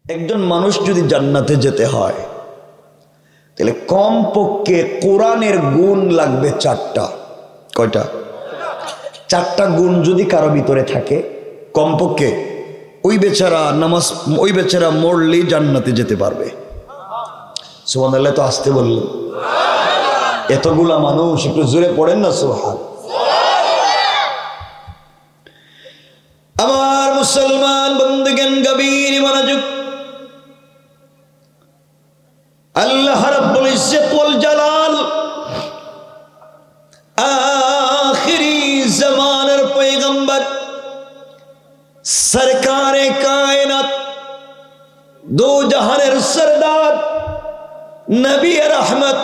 একজন মানুষ যদি জান্নাতে যেতে হয় তাহলে কমপক্ষে কোরআনের গুণ লাগবে চারটা। কয়টা? চারটা গুণ যদি কারো ভিতরে থাকে কমপক্ষে ওই বেচারা মরলেই জান্নাতে যেতে পারবে। সুবহানাল্লাহ। তো আসতে বললেন, এতগুলা মানুষ একটু জোরে পড়েন না সুবহান। আমার মুসলমান বন্ধুগণ, গভীর মনোযোগ। আল্লাহ রাব্বুল ইজ্জত ওয়াল জালাল আখিরি জামানের পয়গম্বর সরকারে কায়নাত দো জাহানের সরদার নবী রহমত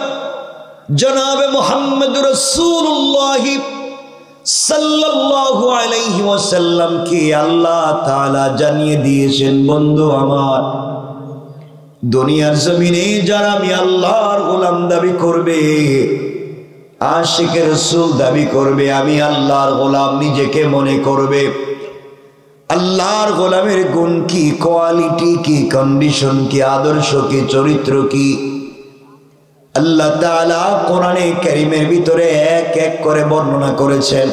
জনাব মুহাম্মদ রাসূলুল্লাহ সাল্লাল্লাহু আলাইহি ওয়াসাল্লাম কে আল্লাহ তাআলা জানিয়ে দিয়েছেন, বন্ধু আমার, দুনিয়ার জমিনে যারা আমি আল্লাহর গোলাম দাবি করবে, আশিকের রাসূল দাবি করবে, আমি আল্লাহর গোলাম নিজেকে মনে করবে, আল্লাহর গোলামের গুণ কি, কোয়ালিটি কি, কন্ডিশন কি, আদর্শ কি, চরিত্র কি, আল্লাহ তাআলা কোরআনে কারীমের ভিতরে এক এক করে বর্ণনা করেছেন।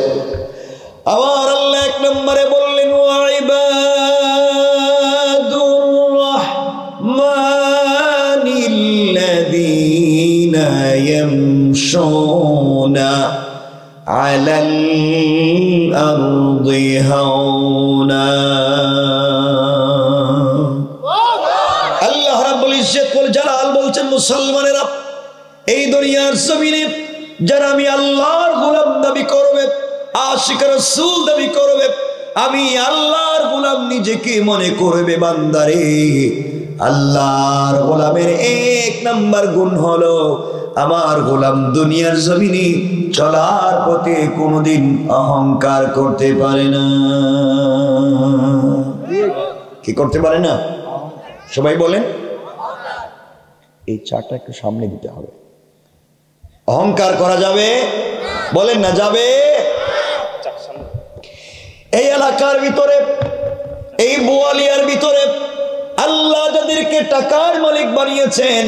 আবার আল্লাহ এক নম্বরে বললেন, ওয়া ইবাদুর রাহমানিল্লাযীনা ইয়ামশুনা আলাল আরদি হাওনা। আল্লাহ রাব্বুল ইজ্জত ওয়াল জালাল বলছেন, মুসলমানেরা, এই দুনিয়ার জমিনে যারা আমি আল্লাহর গোলাম দাবি করবে, আশিক রাসূল দাবি করবে, আমি আল্লাহর গোলাম নিজেকে মনে করবে, বান্দারে, আল্লাহর গোলামের এক নাম্বার গুণ হলো আমার গোলাম দুনিয়ার জমিনে চলার পথে কোনোদিন অহংকার করতে পারে না। কি করতে পারে না? সবাই বলেন। এই চারটা একটু সামনে দিতে হবে। অহংকার করা যাবে? বলেন না, যাবে? এই এলাকার ভিতরে, এই বোয়ালিয়ার ভিতরে আল্লাহ যাদেরকে টাকার মালিক বানিয়েছেন,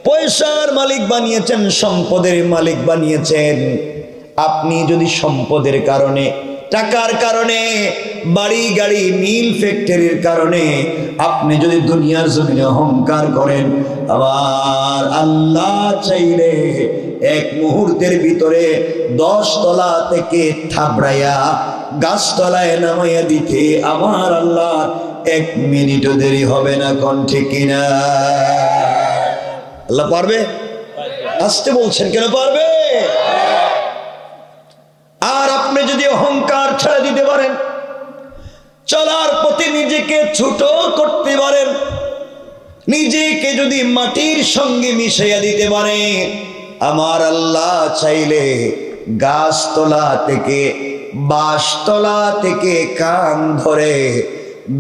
পয়সার মালিক বানিয়েছেন, সম্পদের মালিক বানিয়েছেন, আপনি যদি সম্পদের কারণে, টাকার কারণে, বাড়ি গাড়ি মিল ফ্যাক্টরির কারণে আপনি যদি দুনিয়ার জমিনে অহংকার করেন, আবার আল্লাহ চাইলে এক মুহূর্তের ভিতরে 10 তলা থেকে থাবড়াইয়া গাছতলায় নামাইয়া দিতে আমার আল্লাহ 1 মিনিটও দেরি হবে না। কোন ঠিক কিনা? আল্লাহ পারবে? আসতে বলছেন কেন? পারবে। আর আপনি যদি অহংকার ছেড়ে দিতে পারেন, চলার পথে নিজেকে ছোট করতে পারেন, নিজেকে যদি মাটির সঙ্গে মিশাইয়া দিতে পারে, আমার আল্লাহ চাইলে গাছতলা থেকে, বাঁশতলা থেকে কান ধরে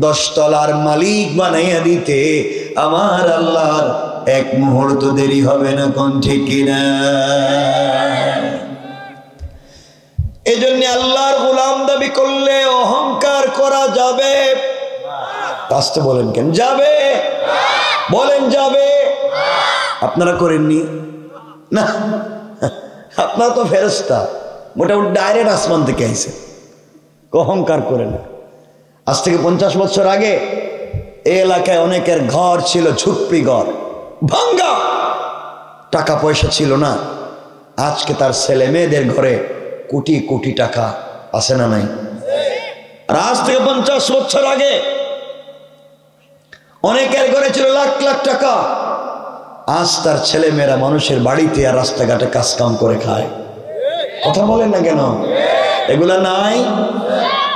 10 তলার মালিক বানাইয়া দিতে আমার আল্লাহর 1 মুহূর্ত দেরি হবে না। কোন ঠিক কিনা? এই জন্য আল্লাহর গোলাম দাবি করলে অহংকার করা যাবে? আসতে বলেন কেন? যাবে? বলেন যাবে? আপনারা করেননি না? আপনারা তো ফেরেশতা, মোটামুটি ডাইরেক্ট আসমান থেকে আইছে, অহংকার করে না। আজ থেকে 50 বছর আগে এই এলাকায় অনেকের ঘর ছিল ঝুপড়ি ঘর, ভাঙ্গা, টাকা পয়সা ছিল না। আজকে তার ছেলে মেয়েদের ঘরে কোটি কোটি টাকা আছে না নাই? আর আজ থেকে 50 বছর আগে অনেকের ঘরে ছিল লাখ লাখ টাকা। আজ তার ছেলে মেয়েরা মানুষের বাড়িতে আর রাস্তাঘাটে কাজ কাম করে খায়। কথা বলেন না কেন? এগুলা নাই?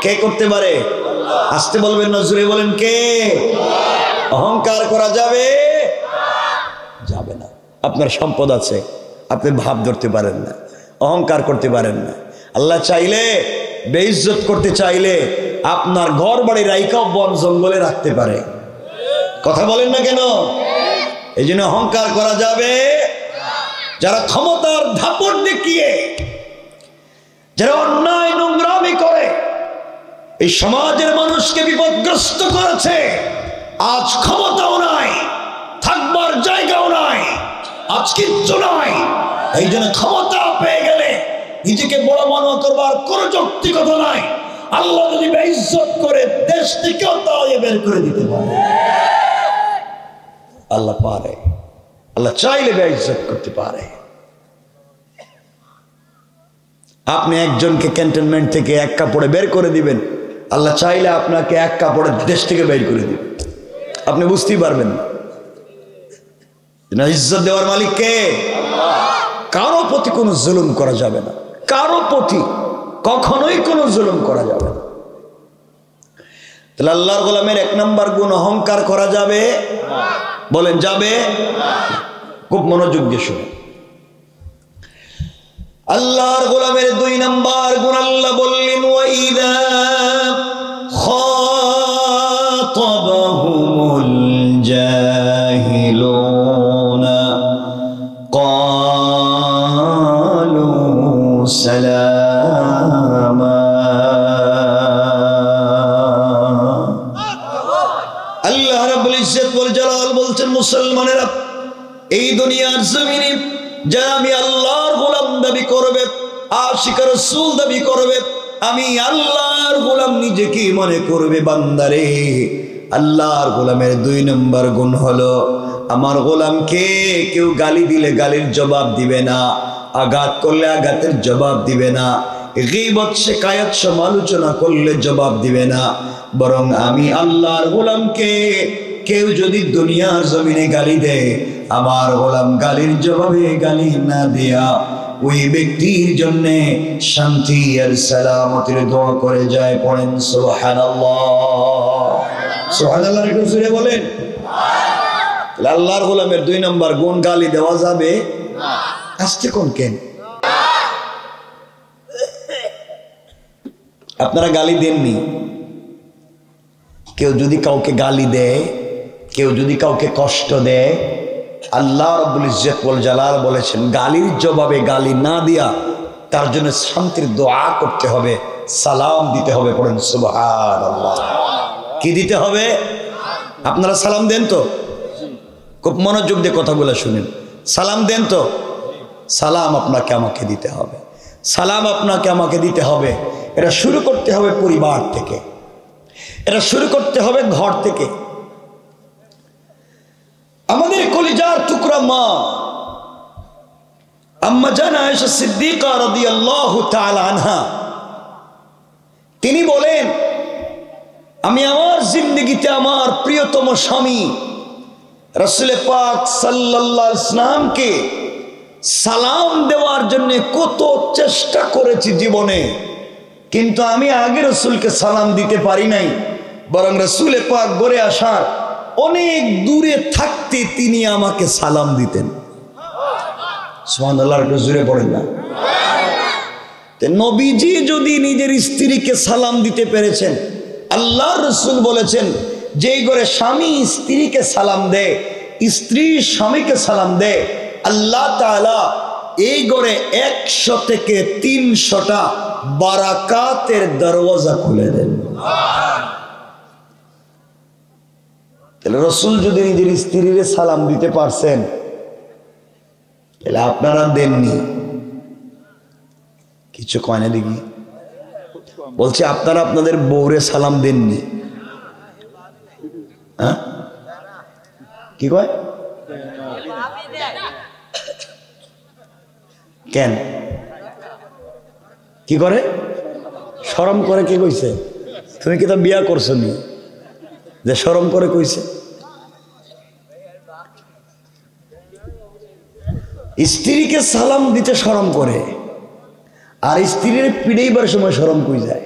কে করতে পারে? আসতে বলবেন না, জোরে বলেন কে? অহংকার করা যাবে? যাবে না। আপনার সম্পদ আছে, আপনি ভাব ধরতে পারেন না, অহংকার করতে পারেন না। আল্লাহ চাইলে, বেইজ্জত করতে চাইলে আপনার ঘর বাড়ি রাইকাও বন জঙ্গলে রাখতে পারে। কথা বলেন না কেন? এই জন্য অহংকার করা যাবে? যারা ক্ষমতার ধাপড় দেখিয়ে, যারা অন্যায় নোংরামি করে এই সমাজের মানুষকে বিপদগ্রস্ত করেছে, আজ ক্ষমতা আজ কিচ্ছু নাই। এই জন্য ক্ষমতা পেয়ে গেলে নিজেকে বড় মনে করবার কোন যৌক্তিকতা নাই। আল্লাহ যদি বেইজ্জত করে দেশ থেকেও তাড়িয়ে বের করে দিতে পারে। আল্লাহ পারে, আল্লাহ চাইলে বেইজ্জত করতে পারে। আপনি একজনকে ক্যান্টনমেন্ট থেকে এক কাপড়ে বের করে দিবেন, আল্লাহ চাইলে আপনাকে এক কাপড়ে দেশ থেকে বের করে দিবেন, আপনি বুঝতেই পারবেন না। ইজ্জত দেওয়ার মালিক কে? কারো প্রতি কোনো জুলুম করা যাবে না, কারো প্রতি কখনোই কোনো জুলুম করা যাবে না। তাহলে আল্লাহর গোলামের এক নাম্বার গুণ অহংকার করা যাবে, বলেন যাবে? খুব মনোযোগ দিয়ে শুনুন। আল্লাহর গোলামের দুই নাম্বার গুণ আল্লাহ বললেন ওয়াইদা খাতাবাহুমুল জাহিলুনা ক্বালু সালামা। আল্লাহ রাব্বুল ইজ্জত ওয়াল জালাল বলছেন, মুসলমানেরা এই দুনিয়ার জমিনে যারা আমি আল্লাহর গোলাম দাবি করবে, আশিক রাসূল দাবি করবে, আমি আল্লাহর গোলাম নিজেকে মনে করবে, বান্দারে আল্লাহর গোলামের দুই নম্বর গুণ হলো আমার গোলামকে কেউ গালি দিলে গালির জবাব দিবে না, আঘাত করলে আঘাতের জবাব দিবে না, গীবত শিকায়াত সমালোচনা করলে জবাব দিবে না, বরং আমি আল্লাহর গোলামকে কেউ যদি দুনিয়ার জমিনে গালি দেয়, আমার গোলাম গালির জবাবে গালি না দেয়া ওই ব্যক্তির জন্য শান্তি আর সালামতের দোয়া করে যায়। পড়েন সুবহানাল্লাহ। সুবহানাল্লাহ একটু জোরে বলেন। আল্লাহর গোলামের দুই নম্বর গুণ গালি দেওয়া যাবে না। আস্তে কোন কেন? আপনারা গালি দেননি? কেউ যদি কাউকে গালি দেয়, কেউ যদি কাউকে কষ্ট দেয়, আল্লাহ রাব্বুল ইজ্জত ওয়াল জালাল বলেছেন গালির জবাবে গালি না দিয়া তার জন্য শান্তির দোয়া করতে হবে, সালাম দিতে হবে। পড়েন সুবহানাল্লাহ। কি দিতে হবে? আপনারা সালাম দেন তো? খুব মনোযোগ দিয়ে কথাগুলো শুনেন। সালাম দেন তো? সালাম আপনাকে আমাকে দিতে হবে, সালাম আপনাকে আমাকে দিতে হবে। এটা শুরু করতে হবে পরিবার থেকে, এটা শুরু করতে হবে ঘর থেকে। আমাদের কলিজার টুকরা মা আম্মা জান আয়েশা সিদ্দিকা রাদিয়াল্লাহু তাআলা আনহা, তিনি বলেন আমি আমার জিন্দেগিতে আমার প্রিয়তম স্বামী রাসূল পাক সাল্লাল্লাহু আলাইহি ওয়াসাল্লামকে সালাম দেওয়ার জন্য কত চেষ্টা করেছি জীবনে, কিন্তু আমি আগে রাসূলকে সালাম দিতে পারি নাই, বরং রাসূল পাক ঘরে আসার অনেক দূরে থাকতে তিনি আমাকে সালাম দিতেন। সুবহানাল্লাহ একটু জোরে পড়েন না। নবীজি যদি নিজের স্ত্রীকে সালাম দিতে পেরেছেন, আল্লাহর রাসূল বলেছেন যেই ঘরে স্বামী স্ত্রীকে সালাম দেয়, স্ত্রী স্বামীকে সালাম দেয়, আল্লাহ তাআলা এই ঘরে 100 থেকে 300টা বারাকাতের দরওয়াজা খুলে দেন। তাহলে রাসূল যদি নিজের স্ত্রীর সালাম দিতে পারছেন, তাহলে আপনারা দেননি? কিছু কয় না দেখি, বলছি আপনারা আপনাদের বউরে সালাম দেননি? হ্যাঁ কি কয়? কেন কি করে? শরম করে? কে কইছে? তুমি কি তা বিয়া করছো নি যে শরম করে কইছে? স্ত্রীকে সালাম দিতে শরম করে, আর স্ত্রীর পিড়াইবার সময় শরম কই যায়?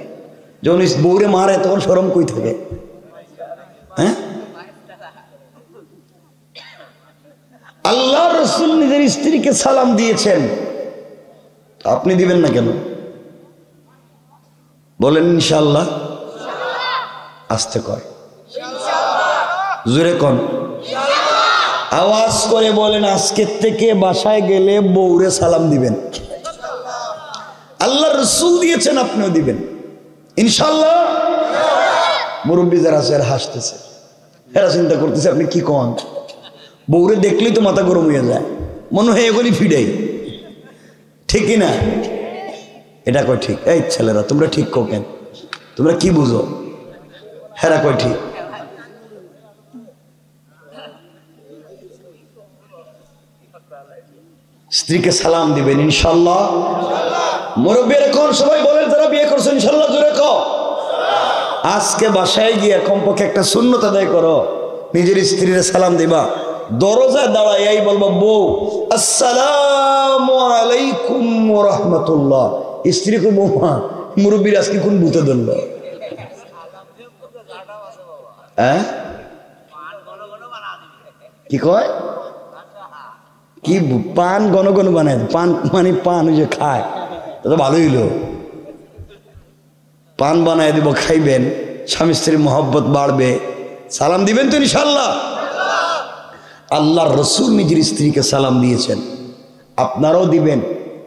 যখন বউরে মারে তখন শরম কই থাকে? হ্যাঁ, আল্লাহর রাসূল নিজের স্ত্রীকে সালাম দিয়েছেন, আপনি দিবেন না কেন? বলেন ইনশাআল্লাহ। আস্তে কয়, জোরে কোন, আওয়াজ করে বলেন আজকের থেকে বাসায় গেলে বউরে সালাম দিবেন। আল্লাহর রাসূল দিয়েছেন, আপনিও দিবেন ইনশাআল্লাহ। মুরব্বী যারা আছে এরা হাসতেছে, এরা চিন্তা করতেছে আপনি কি কন? বউরে দেখলেই তো মাথা গরম হয়ে যায়। মনে হয় এগুলি ফিডাই, ঠিক কিনা? এটা কয় ঠিক। এই ছেলেরা তোমরা ঠিক কো কেন? তোমরা কি বুঝো? হেরা কয় ঠিক। স্ত্রীকে সালাম দিবেন ইনশাল্লাহ। মুরব্বীরা কোন সবাই বলেন যারা বিয়ে করছেন ইনশাল্লাহ জোরে কও। আজকে বাসায় গিয়ে কমপক্ষে একটা সুন্নত আদায় করো, নিজের স্ত্রীর সালাম দিবা। দরজায় দাঁড়ায় এই বলবো, বউ আসসালামু আলাইকুম ওয়া রাহমাতুল্লাহ। স্ত্রী কো বৌমা মুরব্বীর আজকে কোন ভূতে ধরলো? হ্যাঁ কি কয়? কি পান ঘন ঘন বানায়? পান মানে পান ওই যে খায়, তো ভালোই হলো। পান বানায় দিব, খাইবেন, স্বামী স্ত্রীর মহব্বত বাড়বে। সালাম দিবেন তো ইনশাল্লাহ। আল্লাহর রসুল নিজের স্ত্রীকে সালাম দিয়েছেন, আপনারাও দিবেন।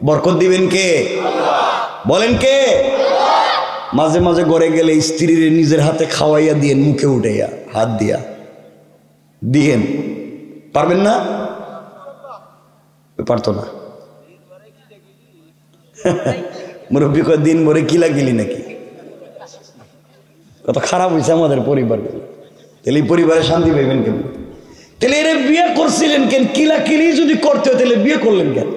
বরকত দিবেন কে? বলেন কে? মাঝে মাঝে ঘরে গেলে স্ত্রীর নিজের হাতে খাওয়াইয়া দিয়েন, মুখে উঠাইয়া হাত দিয়া দিয়েন। পারবেন না? পারতো না। মুরব্বী কয় দিন ভরে কিলা গিলি নাকি? কত খারাপ হয়েছে আমাদের পরিবার। তাহলে এই পরিবারে শান্তি পাইবেন কেন? তাহলে এর বিয়ে করছিলেন কেন? কিলা কিলি যদি করতে হয় তাহলে বিয়ে করলেন কেন?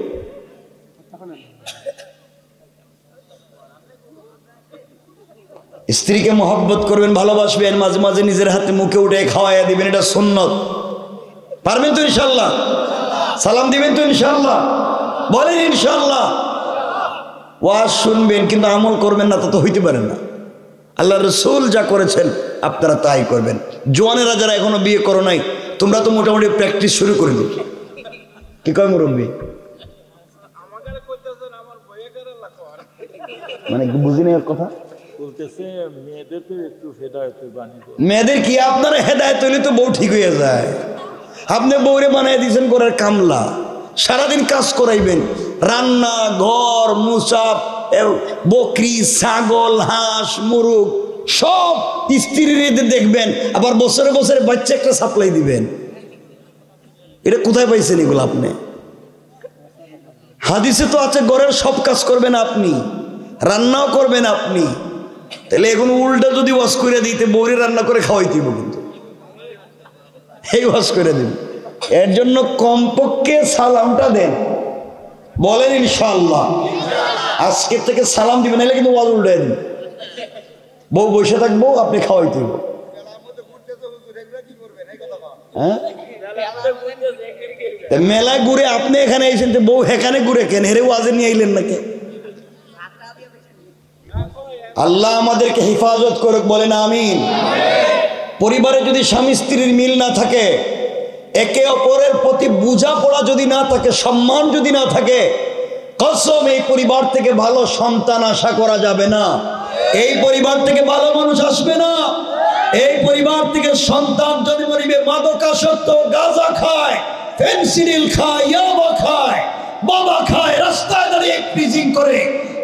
স্ত্রীকে মহব্বত করবেন, ভালোবাসবেন, মাঝে মাঝে নিজের হাতে মুখে উঠে খাওয়াইয়া দিবেন, এটা সুন্নত। পারবেন তো ইনশাল্লাহ? সালাম দিবেন তো ইনশাল্লাহ? বলেন ইনশাল্লাহ। ওয়াজ শুনবেন কিন্তু আমল করবেন না, তা তো হইতে পারেন না। আল্লাহ রসুল যা করেছেন আপনারা তাই করবেন। জোয়ানেরা যারা এখনো বিয়ে করো নাই, তোমরা তো মোটামুটি প্র্যাকটিস শুরু করে দিও। কি কয় মুরব্বী? মানে বুঝি না কথা। মেয়েদের কি আপনারা হেদায়েত হইলে তো বউ ঠিক হয়ে যায়। আপনি বউরে বানাই দিয়েছেন ঘরের কামলা, সারাদিন কাজ করাইবেন, রান্না, ঘর মুসাফ, বকরি, ছাগল, হাঁস, মুরগ সব স্ত্রীর দেখবেন, আবার বছরে বছরে বাচ্চা একটা সাপ্লাই দিবেন। এটা কোথায় পাইছেন এগুলো আপনি? হাদিসে তো আছে ঘরের সব কাজ করবেন আপনি, রান্নাও করবেন আপনি। তাহলে এখন উল্টা যদি ওয়াশ করে দিতে, বউরে রান্না করে খাওয়াই দিব, কিন্তু এই ওয়াশ করে দিন। এর জন্য কমপক্ষে সালামটা দেন। বলেন ইনশাআল্লাহ। আজকে থেকে সালাম দিবেন, নাহলে কিন্তু ওয়াজ উল্টাই দিন। বউ বসে থাকবো, আপনি খাওয়াই দিব। হ্যাঁ মেলায় ঘুরে আপনি এখানে এসেছেন, বউ এখানে ঘুরে কেন? হেরে ওয়াজে নিয়ে আইলেন নাকি? আল্লাহ আমাদেরকে হেফাজত করুক, বলেন আমিন। পরিবারে যদি স্বামী স্ত্রীর মিল না থাকে, একে অপরের প্রতি বোঝাপড়া যদি না থাকে, সম্মান যদি না থাকে, কসম এই পরিবার থেকে ভালো সন্তান আশা করা যাবে না। এই পরিবার থেকে ভালো মানুষ আসবে না। এই পরিবার থেকে সন্তান জন্ম নিবে মাদকাসক্ত, গাঁজা খায়, ফেনসিডিল খায়, ইয়াবা খায়, বাবা খায়, রাস্তায় দাঁড়িয়ে প্রিজিং করে,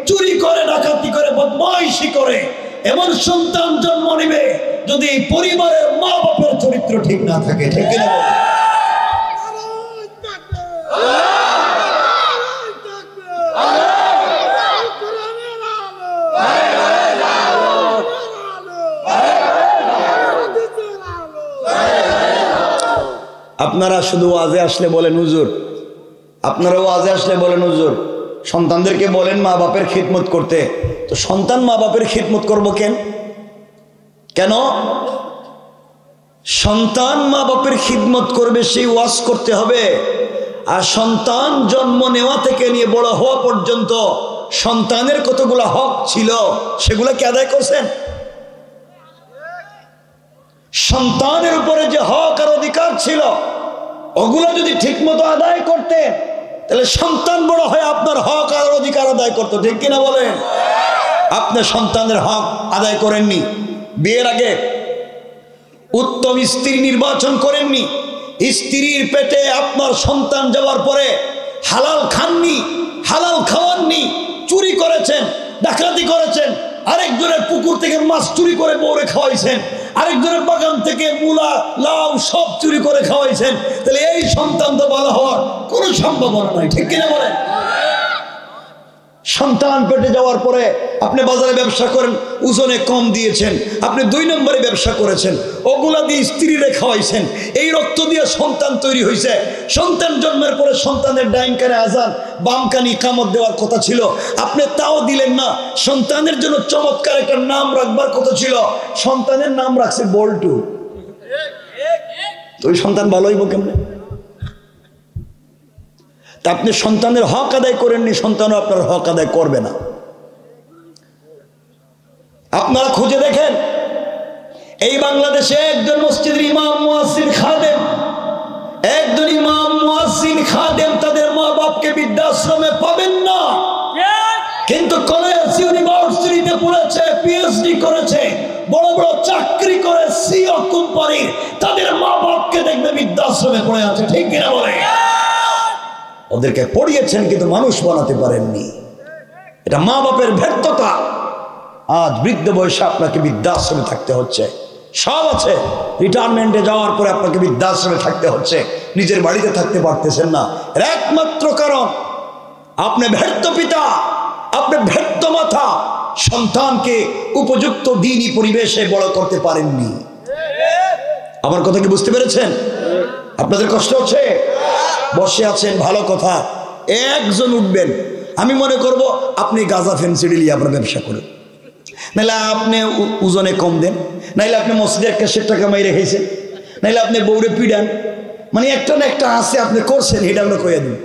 চুরি করে, ডাকাতি করে, বদমাইশি করে, এমন সন্তান জন্ম নিবে যদি এই পরিবারের মা বাপের চরিত্র ঠিক না থাকে। ঠিক কিনা? আপনারা শুধু ওয়াজে আসলে বলেন হুজুর, আপনারা ওয়াজে আসলে বলেন হুজুর, সন্তানদেরকে বলেন মা বাপের খিদমত করতে। তো সন্তান মা বাপের খিদমত করবো কেন? কেন সন্তান মা বাপের খিদমত করবে সেই ওয়াজ করতে হবে? আর সন্তান জন্ম নেওয়া থেকে নিয়ে বড় হওয়া পর্যন্ত সন্তানের কতগুলো হক ছিল সেগুলো কি আদায় করছেন? সন্তানের উপরে যে হক আর অধিকার ছিল ওগুলো যদি ঠিকমতো আদায় করতেন, তাহলে সন্তান বড় হয়ে আপনার হক আর অধিকার আদায় করতো। ঠিক কিনা বলেন? আপনি সন্তানের হক আদায় করেননি, বিয়ের আগে উত্তম স্ত্রী নির্বাচন করেননি, স্ত্রীর পেটে আপনার সন্তান যাওয়ার পরে হালাল খাননি, হালাল খাওয়াননি, চুরি করেছেন, ডাকাতি করেছেন, আরেকজনের পুকুর থেকে মাছ চুরি করে বউরে খাওয়াইছেন, আরেকজনের বাগান থেকে মূলা লাউ সব চুরি করে খাওয়াইছেন, তাহলে এই সন্তান তো ভালো হওয়ার কোনো সম্ভাবনা নাই, ঠিক কিনা বলেন? সন্তান পেটে যাওয়ার পরে আপনি বাজারে ব্যবসা করেন, ওজনে কম দিয়েছেন, আপনি 2 নম্বরে ব্যবসা করেছেন, ওগুলা দিয়ে স্ত্রীরে খাওয়াইছেন, এই রক্ত দিয়ে সন্তান তৈরি হয়েছে। সন্তান জন্মের পরে সন্তানের ডাইন কানে আজান, বাম কানে ইকামত দেওয়ার কথা ছিল, আপনি তাও দিলেন না। সন্তানের জন্য চমৎকার একটা নাম রাখবার কথা ছিল, সন্তানের নাম রাখছে বল্টু। তো ওই সন্তান ভালো হইব কেমনে? তা আপনি সন্তানের হক আদায় করেননি, সন্তানও আপনার হক আদায় করবে না। আপনারা খুঁজে দেখেন, এই বাংলাদেশে একজন মসজিদের ইমাম মুয়াজ্জিন খাদেম, একজন ইমাম মুয়াজ্জিন খাদেম তাদের মা বাপকে বৃদ্ধাশ্রমে পাবেন না, কিন্তু কলেজ ইউনিভার্সিটিতে পড়েছে, পিএইচডি করেছে, বড় বড় চাকরি করে, সিও কোম্পানির, তাদের মা বাপকে দেখবে বৃদ্ধাশ্রমে পড়ে আছে, ঠিক কিনা বলে? ওদেরকে পড়িয়েছেন কিন্তু মানুষ বানাতে পারেননি, এটা মা বাপের ব্যর্থতা। আজ বৃদ্ধ বয়সে আপনাকে বৃদ্ধাশ্রমে থাকতে হচ্ছে, সব আছে, রিটায়ারমেন্টে যাওয়ার পরে আপনাকে বৃদ্ধাশ্রমে থাকতে হচ্ছে, নিজের বাড়িতে থাকতে পারতেছেন না। এর একমাত্র কারণ আপনি ব্যর্থ পিতা, আপনি ব্যর্থ মাতা, সন্তানকে উপযুক্ত দ্বীনি পরিবেশে বড় করতে পারেননি। আমার কথা কি বুঝতে পেরেছেন? আপনাদের কষ্ট হচ্ছে? বসে আছেন, ভালো কথা, একজন উঠবেন, আমি মনে করব আপনি গাঁজা ফেন্সিডি নিয়ে আপনার ব্যবসা করেন, নাহলে আপনি ওজনে কম দেন, নাইলে আপনি মসজিদে 100 টাকা মাই রেখেছেন, নাইলে আপনি বউরে পিডান, মানে একটা না একটা আছে আপনি করছেন, এটা আমরা কইয়া দিন,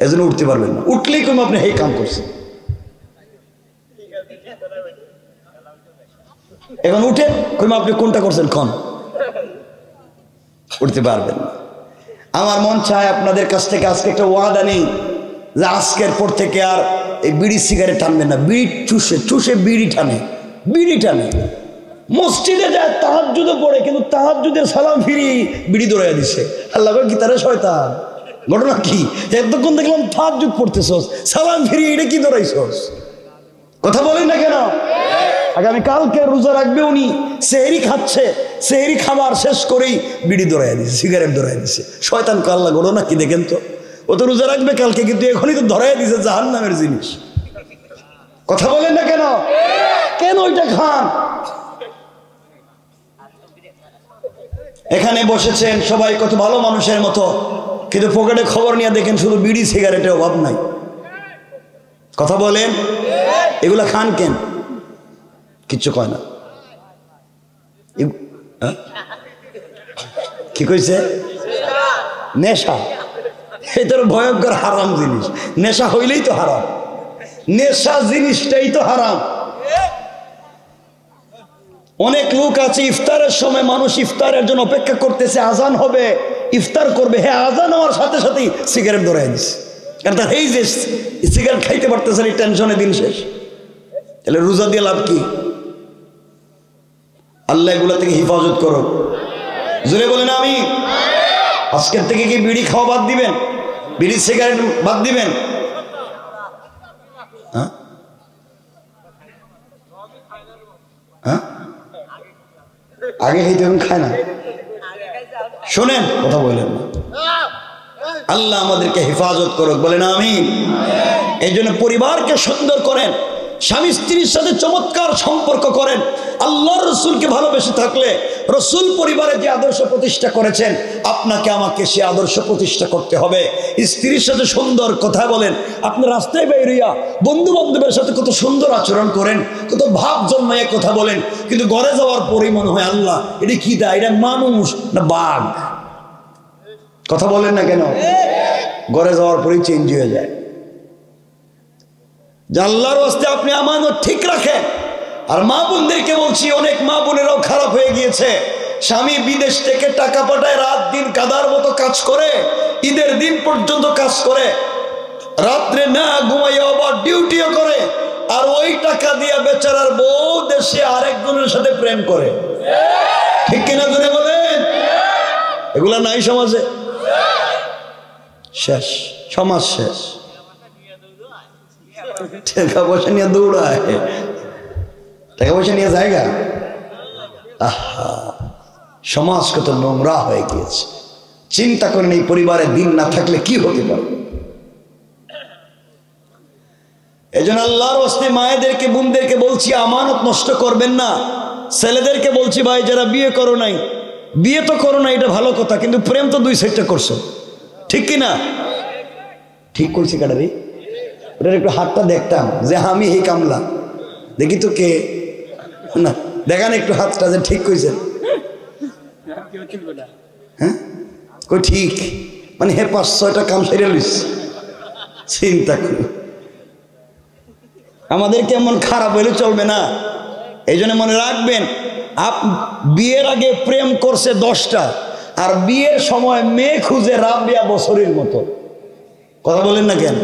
এজন্য উঠতে পারবেন না। উঠলেই কম আপনি এই কাম করছেন। এখন উঠেন, কইম আপনি কোনটা করছেন, খন উঠতে পারবেন না। আমার মন চায় আপনাদের কাছ থেকে আজকে একটা ওয়াদা নেই যে আজকের পর থেকে আর এই বিড়ি সিগারেট টানবেন না। বিড়ি চুষে চুষে বিড়ি টানে, বিড়ি টানে, মসজিদে যায়, তাহাজ্জুদে পড়ে, কিন্তু তাহাজ্জুদের সালাম ফিরি বিড়ি দৌড়াইয়া দিছে। আল্লাহ কি তারা শয়তান? ঘটনা কি? এতক্ষণ দেখলাম তাহাজ্জুদ পড়তেছস, সালাম ফিরি এটা কি দৌড়াইছস? কথা বলেন না কেন? আগামী কালকে রোজা রাখবে উনি, সেহরি খাচ্ছে, সেহরি খাবার শেষ করেই বিড়ি দৌড়াইয়া দিছে, সিগারেট দৌড়াইয়া দিছে। শয়তান কাল্লা ঘটনা কি দেখেন তো? ও তো রোজা রাখবে কালকে, কিন্তু এখনই তো ধরাইয়া দিছে জাহান্নামের জিনিস। কথা বলেন না কেন? কেন ওইটা খান? এখানে বসেছেন সবাই কত ভালো মানুষের মতো, কিন্তু পকেটে খবর নিয়ে দেখেন শুধু বিড়ি সিগারেটের অভাব নাই। কথা বলেন, এগুলা খান কেন? কিচ্ছু কয় না। কি কইছে? নেশা। এটা ভয়ঙ্কর হারাম জিনিস। নেশা হইলেই তো হারাম, নেশা জিনিসটাই তো হারাম। অনেক লোক আছে ইফতারের সময়, মানুষ ইফতারের জন্য অপেক্ষা করতেছে, আজান হবে, ইফতার করবে, হ্যাঁ আজান হওয়ার সাথে সাথেই সিগারেট ধরাই দিচ্ছে, কারণ তার এই যে সিগারেট খাইতে পারতেছে না, টেনশনে দিন শেষ। তাহলে রোজা দিয়ে লাভ কি? আল্লাহ এগুলা থেকে হেফাজত করো, জোরে বলেন আমি। আজকের থেকে কি বিড়ি খাওয়া বাদ দিবেন? বিড়ি সিগারেট বাদ দিবেন? হ্যাঁ হ্যাঁ, আগে খাইতে এখন খায় না। শোনেন, কথা বলেন না। আল্লাহ আমাদেরকে হেফাজত করুক, বলেন আমিন। এই জন্য পরিবারকে সুন্দর করেন, স্বামী স্ত্রীর সাথে চমৎকার সম্পর্ক করেন। আল্লাহর রসুলকে ভালোবেসে থাকলে রসুল পরিবারে যে আদর্শ প্রতিষ্ঠা করেছেন, আপনাকে আমাকে সে আদর্শ প্রতিষ্ঠা করতে হবে। স্ত্রীর সাথে সুন্দর কথা বলেন। আপনি রাস্তায় বেরিয়া বন্ধু বান্ধবের সাথে কত সুন্দর আচরণ করেন, কত ভাব জন্মায় কথা বলেন, কিন্তু ঘরে যাওয়ার পরেই মনে হয় আল্লাহ এটা কি দা, এটা মানুষ না বাঘ? কথা বলেন না কেন? ঘরে যাওয়ার পরেই চেঞ্জ হয়ে যায়। যে আল্লাহর ওয়াস্তে আপনি আমানত ঠিক রাখেন। আর মা বোনদেরকে বলছি, অনেক মা বোনেরাও খারাপ হয়ে গিয়েছে। স্বামী বিদেশ থেকে টাকা পাঠায়, রাত দিন কাদার মতো কাজ করে, ঈদের দিন পর্যন্ত কাজ করে, রাত্রে না ঘুমাইয়া আবার ডিউটিও করে, আর ওই টাকা দিয়ে বেচারার বউ দেশে আরেকজনের সাথে প্রেম করে। ঠিক কিনা করে বলেন? এগুলা নাই সমাজে? শেষ, সমাজ শেষ। টাকা পয়সা নিয়ে দৌড়ায়, টাকা পয়সা নিয়ে জায়গা আহা, সমাজ কত নোংরা হয়ে গিয়েছে। চিন্তা করেন এই পরিবারে দিন না থাকলে কি হতে পারে। এজন্য আল্লাহর ওয়াস্তে মায়েদেরকে, বোনদেরকে বলছি, আমানত নষ্ট করবেন না। ছেলেদেরকে বলছি, ভাই যারা বিয়ে করো নাই, বিয়ে তো করো না, এটা ভালো কথা, কিন্তু প্রেম তো 2 সাইডটা করছো, ঠিক কিনা? ঠিক করছি কাটারি? ওটার একটু হাতটা দেখতাম যে আমি এই কামলা, দেখি তো কে না, দেখান একটু হাতটা যে ঠিক কইছেন। হ্যাঁ কই ঠিক, মানে হে 5-6টা কাম সেরে লইস। চিন্তা করি আমাদের কেমন খারাপ হইলে চলবে না। এই জন্য মনে রাখবেন, বিয়ের আগে প্রেম করছে 10টা, আর বিয়ের সময় মেয়ে খুঁজে রাবিয়া বছরের মতো। কথা বলেন না কেন?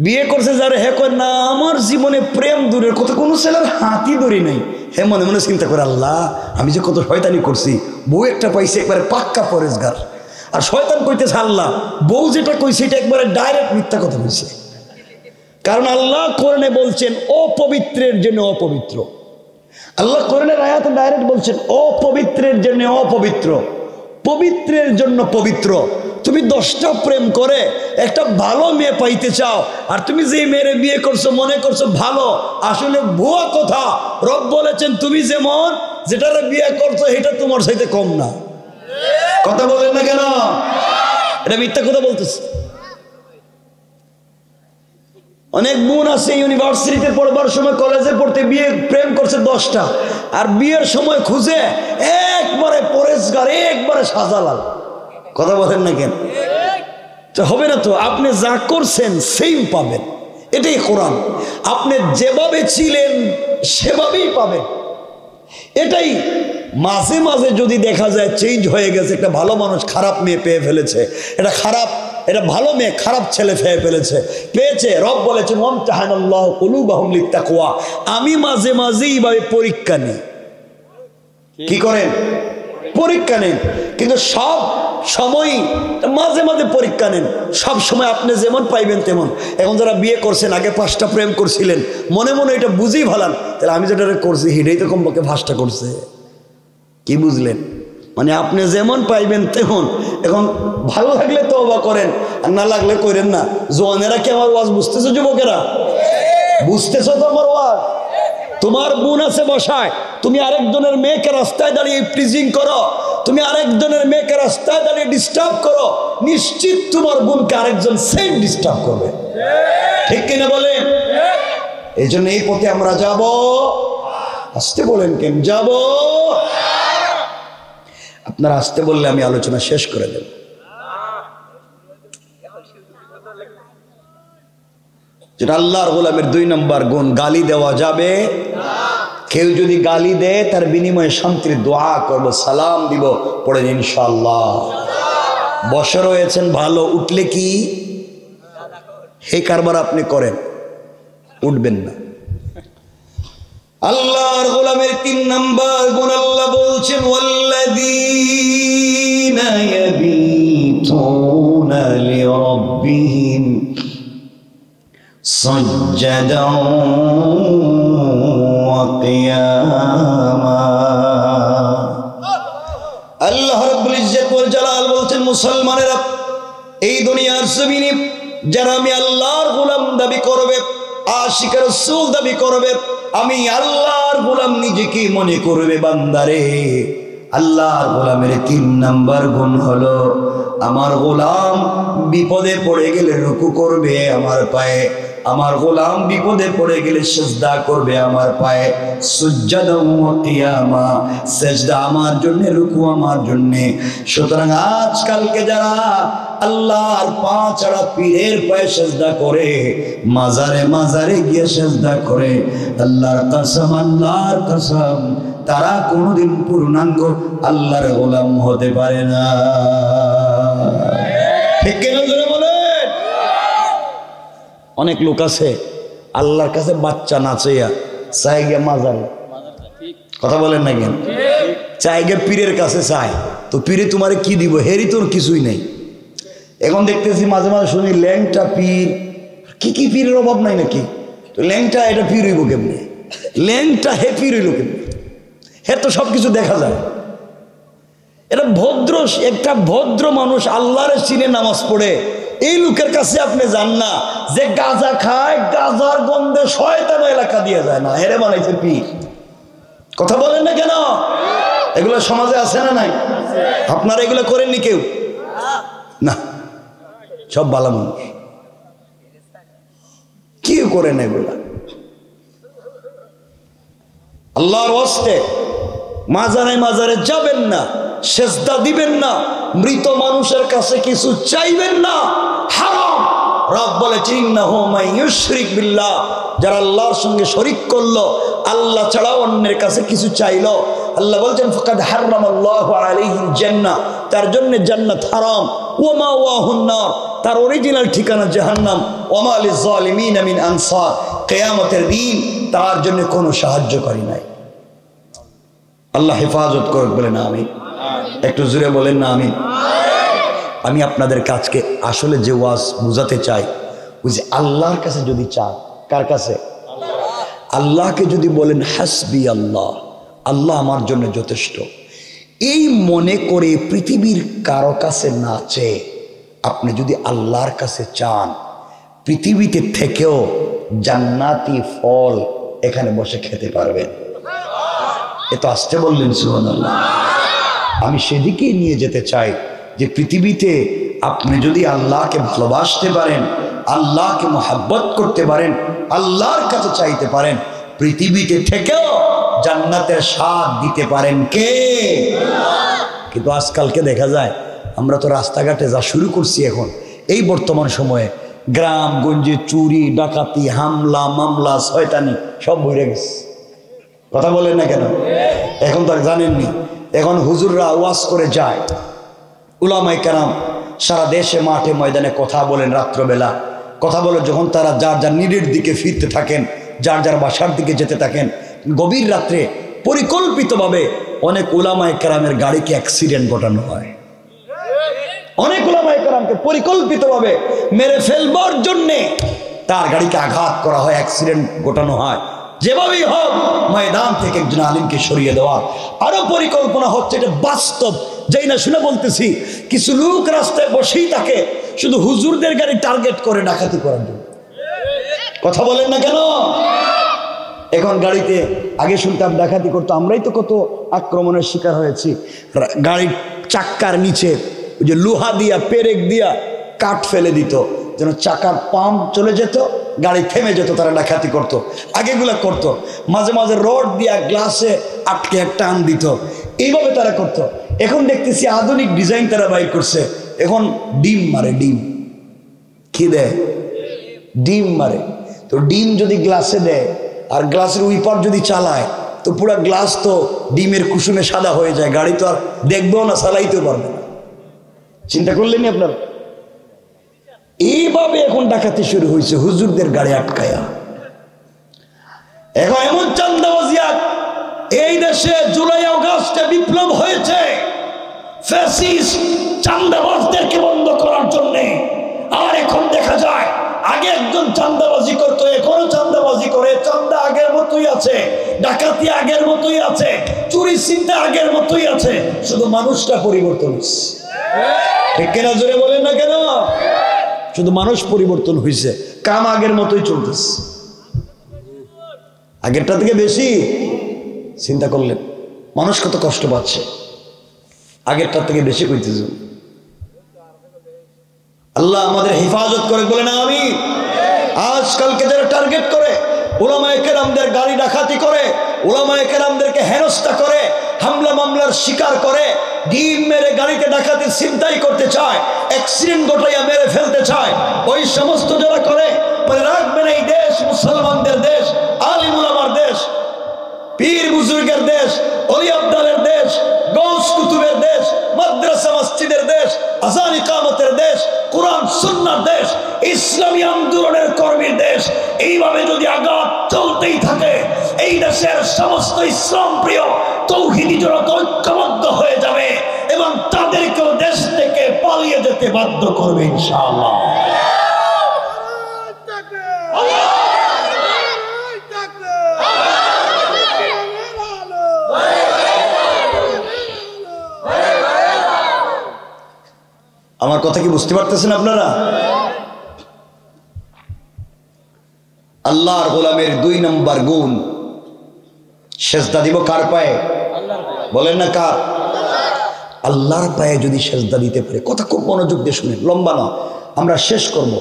বিয়ে করছে যারা, হে কয় না আমার জীবনে প্রেম দূরের কথা, কোনো ছেলের হাতই ধরি নাই। হে মনে মনে চিন্তা করে, আল্লাহ আমি যে কত শয়তানি করছি, বউ একটা পাইছে একবারে পাক্কা পরেশগার, আর শয়তান কইতেছে আল্লাহ বউ যেটা কইছে এটা একবারে ডাইরেক্ট মিথ্যা কথা কইছে। কারণ আল্লাহ কোরআনে বলছেন অপবিত্রের জন্য অপবিত্র। আল্লাহ কোরআনের আয়াতে ডাইরেক্ট বলছেন অপবিত্রের জন্য অপবিত্র, পবিত্রের জন্য পবিত্র। তুমি 10টা প্রেম করে একটা ভালো মেয়ে পাইতে চাও, আর তুমি যে মেয়েরে বিয়ে করছো মনে করছো ভালো, আসলে ভুয়া কথা। রব বলেছেন তুমি যেমন যেটারে বিয়ে করছো এটা তোমার চাইতে কম না। কথা বলেন না কেন? এটা মিথ্যা কথা বলতেছে। অনেক বোন আছে ইউনিভার্সিটিতে পড়বার সময়, কলেজে পড়তে বিয়ে প্রেম করছে 10টা, আর বিয়ের সময় খুঁজে একবারে পরেশগার, একবারে সাজালাল। কথা বলেন না কেন? তো হবে না তো, আপনি যা করছেন সেম পাবেন, এটাই কোরআন। আপনি যেভাবে ছিলেন সেভাবেই পাবেন, এটাই। মাঝে মাঝে যদি দেখা যায় চেঞ্জ হয়ে গেছে, একটা ভালো মানুষ খারাপ মেয়ে পেয়ে ফেলেছে, এটা খারাপ, এটা ভালো মেয়ে খারাপ ছেলে পেয়েছে, রব বলেছেন ওয়ামতাহানাল্লাহু কুলুবাহুম লিত্তাকওয়া, আমি মাঝে মাঝে এইভাবে পরীক্ষা নিই। কি করেন? পরীক্ষা নেন, কিন্তু সব সময় মাঝে মাঝে পরীক্ষা নেন। সব সময় আপনি যেমন পাইবেন তেমন। এখন যারা বিয়ে করছেন, আগে 5টা প্রেম করছিলেন, মনে মনে এটা বুঝেই ভালান, তাহলে আমি যেটা করছি সেটাই তো কমপক্ষে 5টা করছে। কি বুঝলেন? মানে আপনি যেমন পাইবেন তেমন। এখন ভালো লাগলে তওবা করেন, আর না লাগলে করেন না। জওয়ানেরা কি আমার ওয়াজ বুঝতেছো? যুবকেরা বুঝতেছো তো আমার ওয়াজ? তোমার বোন আছে বসায়, তুমি আরেকজনের মেয়েকে রাস্তায় দাঁড়িয়ে প্রিজিং করো, তুমি আরেকজনের মেয়েকে রাস্তায় দাঁড়িয়ে ডিস্টার্ব করো, নিশ্চিত তোমার বোনকে আরেকজন সেম ডিস্টার্ব করবে, ঠিক কিনা বলেন? এই জন্য এই পথে আমরা যাব। আসতে বলেন কেন যাব? আপনারা আসতে বললে আমি আলোচনা শেষ করে দেব। যেটা আল্লাহর গোলামের 2 নম্বর গুণ, গালি দেওয়া যাবে না। কেউ যদি গালি দেয় তার বিনিময়ে শান্তির দোয়া করব, সালাম দিব, পড়েন ইনশাআল্লাহ। বসে রয়েছেন ভালো, উঠলে কি হে কারবার আপনি করেন, উঠবেন না। আল্লাহর গোলামের 3 নম্বর গুণ, আল্লাহ বলছেন ওয়াল্লাযীনা ইয়াবিতুনা লিরাব্বিহিম সাজ্জাদান ওয়া কিয়ামা। আল্লাহ রাব্বুল ইজ্জত ওয়াল জালাল বলছেন, মুসলমানেরা এই দুনিয়ার জমিনে যারা আমি আল্লাহর গোলাম দাবি করবে, আশিকের রাসূল দাবি করবে, আমি আল্লাহর গোলাম নিজেকে মনে করবে, বান্দারে আল্লাহর গোলামের 3 নম্বর গুণ হলো, আমার গোলাম বিপদে পড়ে গেলে রুকু করবে আমার পায়ে, আমার গোলাম বিপদে পড়ে গেলে সিজদা করবে আমার পায়ে, সুজদা ওয়া কিয়ামা, সিজদা আমার জন্য, রুকু আমার জন্য। সুতরাং আজকালকে যারা আল্লাহর পা ছাড়া পীরের পায়ে সিজদা করে, মাজারে মাজারে গিয়ে সিজদা করে, আল্লাহর কসম তারা কোনোদিন পূর্ণাঙ্গ আল্লাহর গোলাম হতে পারে না, ঠিক কিনা বলেন? অনেক লোক আছে আল্লাহর কাছে বাচ্চা নাচেয়া চাই গে মাজারে, কথা বলেন না কেন? চাই গে পীরের কাছে চায়, তো পীরে তোমারে কি দিব? হেরি তোর কিছুই নেই। এখন দেখতেছি মাঝে মাঝে শুনি ল্যাংটা পীর, কি পীরের অভাব নাই নাকি? তো ল্যাংটা এটা পীর হইব কেমনি? ল্যাংটা হে পীর হইল কেমনি? এর তো সবকিছু দেখা যায়। এটা ভদ্র, একটা ভদ্র মানুষ আল্লাহর চিনে নামাজ পড়ে, এই লোকের কাছে আপনি যান না যে গাঁজা খায়, গাঁজার গন্ধে শয়তান এলাকা দিয়ে যায় না, হেরে বানাইছে পীর। কথা বলেন না কেন? এগুলো সমাজে আছে না নাই? আপনারা এগুলো করেননি কেউ? না, সব ভালো মানুষ, কেউ করে না এগুলা। আল্লাহর ওয়াস্তে মাজারে মাজারে যাবেন না, সেজদা দিবেন না, মৃত মানুষের কাছে কিছু চাইবেন না, হারাম। রব বলেছেন ইন্নাহু মান ইউশরিক বিল্লাহ, যারা আল্লাহর সঙ্গে শরীক করলো, আল্লাহ ছাড়া অন্যের কাছে কিছু চাইলো, আল্লাহ বলছেন ফাকাদ হারামাল্লাহু আলাইহিল জান্নাহ, তার জন্য জান্নাত হারাম, ওয়া মাওয়াহুন নার, তার অরিজিনাল ঠিকানা জাহান্নাম, ওয়া মা লিয-যালিমিন মিন আনসার, কিয়ামতের দিন তার জন্য কোনো সাহায্যকারী নাই। আল্লাহ হেফাজত করুক, বলেন আমিন। একটু জোরে বলেন না আমিন। আমি আপনাদের কাছকে আসলে যে ওয়াজ বুঝাতে চাই, ওই যে আল্লাহর কাছে যদি চান, কার কাছে? আল্লাহকে যদি বলেন হাসবি আল্লাহ, আল্লাহ আমার জন্য যথেষ্ট, এই মনে করে পৃথিবীর কারো কাছে না চেয়ে আপনি যদি আল্লাহর কাছে চান, পৃথিবীতে থেকেও জান্নাতি ফল এখানে বসে খেতে পারবেন। এ তো আসতে বললেন সুবহানাল্লাহ। আমি সেদিকেই নিয়ে যেতে চাই যে পৃথিবীতে আপনি যদি আল্লাহকে ভালোবাসতে পারেন, আল্লাহকে মহব্বত করতে পারেন, আল্লাহর কাছে চাইতে পারেন, পৃথিবীতে থেকেও জান্নাতের স্বাদ দিতে পারেন কে? কিন্তু আজকালকে দেখা যায়, আমরা তো রাস্তাঘাটে যা শুরু করছি এখন এই বর্তমান সময়ে, গ্রামগঞ্জে চুরি ডাকাতি হামলা মামলা শয়তানি সব ভরে গেছে। কথা বলেন না কেন? এখন তো আর জানেননি, এখন হুজুররা ওয়াজ করে যায়, উলামায়ে কেরাম সারা দেশে মাঠে ময়দানে কথা বলেন, রাত্রবেলা কথা বলে যখন তারা যার যার নিরের দিকে ফিরতে থাকেন, যার যার বাসার দিকে যেতে থাকেন, গভীর রাত্রে পরিকল্পিতভাবে অনেক উলামায়ে কেরামের গাড়িকে অ্যাক্সিডেন্ট ঘটানো হয়। অনেক উলামায়ে কেরামকে পরিকল্পিতভাবে মেরে ফেলবার জন্যে তার গাড়িকে আঘাত করা হয়, অ্যাক্সিডেন্ট ঘটানো হয়। যেভাবেই হোক ময়দান থেকে একজন আলিমকে সরিয়ে দেওয়া। আরো পরিকল্পনা হচ্ছে, এটা বাস্তব, যাই না শুনে বলতেছি, কিছু লোক রাস্তায় বসেই থাকে শুধু হুজুরদের গাড়ি টার্গেট করে ডাকাতি করার জন্য। কথা বলেন না কেন? এখন গাড়িতে আগে শুনতাম ডাকাতি করতো, আমরাই তো কত আক্রমণের শিকার হয়েছি। গাড়ির চাক্কার নিচে ওই যে লোহা দিয়া পেরেক দিয়া কাঠ ফেলে দিত যেন চাকার পাম্প চলে যেত, গাড়ি থেমে যেত, তারা ডাকাতি করতো। আগেগুলা করতো, মাঝে মাঝে রড দিয়া গ্লাসে আটকে টান দিত, এইভাবে তারা করতো। এখন দেখতেছি আধুনিক ডিজাইন তারা বাইর করছে, এখন ডিম মারে, ডিম কি দেয়? ডিম মারে। তো ডিম যদি গ্লাসে দেয় আর গ্লাসের উইপার যদি চালায়, তো পুরো গ্লাস তো ডিমের কুসুমে সাদা হয়ে যায়, গাড়ি তো আর দেখবেও না, চালাইতেও পারবে না। চিন্তা করলেনি আপনার? এইভাবে এখন ডাকাতি শুরু হয়েছে হুজুরদের গাড়ি আটকায়া। এখন এমন চান্দাবাজি এই দেশে জুলাই আগস্টে বিপ্লব হয়েছে ফ্যাসিস্ট চান্দাবাজদেরকে বন্ধ করার জন্য। আর এখন দেখা যায়, আগে একজন চান্দাবাজি করতো, এখনো চান্দাবাজি করে, চান্দা আগের মতোই আছে, ডাকাতি আগের মতোই আছে, চুরি চিন্তা আগের মতোই আছে, শুধু মানুষটা পরিবর্তন হচ্ছে। ঠিক কিনা জোরে বলেন না কেন? শুধু মানুষ পরিবর্তন হয়েছে, কাম আগের মতোই চলতেছে। আগেরটা থেকে বেশি চিন্তা করলেন মানুষ কত কষ্ট পাচ্ছে, আগেরটা থেকে বেশি কইতেছে। আল্লাহ আমাদের হেফাজত করে, বলে না আমি। আজকালকে যারা টার্গেট করে উলামায়ে কেরামদের গাড়ি ডাকাতি করে, উলামায়ে কেরামদেরকে হেনস্থা করে, হামলা মামলার শিকার করে, ডিম মেরে গাড়িতে ডাকাতি ছিনতাই করতে চায়, অ্যাক্সিডেন্ট ঘটাইয়া মেরে ফেলতে চায়, ওই সমস্ত যারা করে, বলে রাখবেন এই দেশ মুসলমানদের দেশ, আলিম উলামার দেশ, পীর বুজুর্গের দেশ, ওলি আব্দালের দেশ, গৌস কুতুবের দেশ, মাদ্রাসা মসজিদের দেশ, আযান ইকামতের দেশ, কোরআন সুন্নাহর দেশ, ইসলামী আন্দোলনের কর্মীর দেশ। এইভাবে যদি আঘাত চলতেই থাকে, এই দেশের সমস্ত ইসলাম প্রিয় তৌহিদি জনতা ঐক্যবদ্ধ হয়ে যাবে এবং তাদেরকেও দেশ থেকে পালিয়ে যেতে বাধ্য করবে ইনশাআল্লাহ। আমার কথা কি বুঝতে পারতেছেন আপনারা? আল্লাহর গোলামের 2 নম্বর গুণ, সেজদা দিব কার পায়ে? বলেন না কার? আল্লাহর পায়ে যদি সেজদা দিতে পারে, কথা খুব মনোযোগ দিয়ে শুনেন, লম্বা না, আমরা শেষ করব।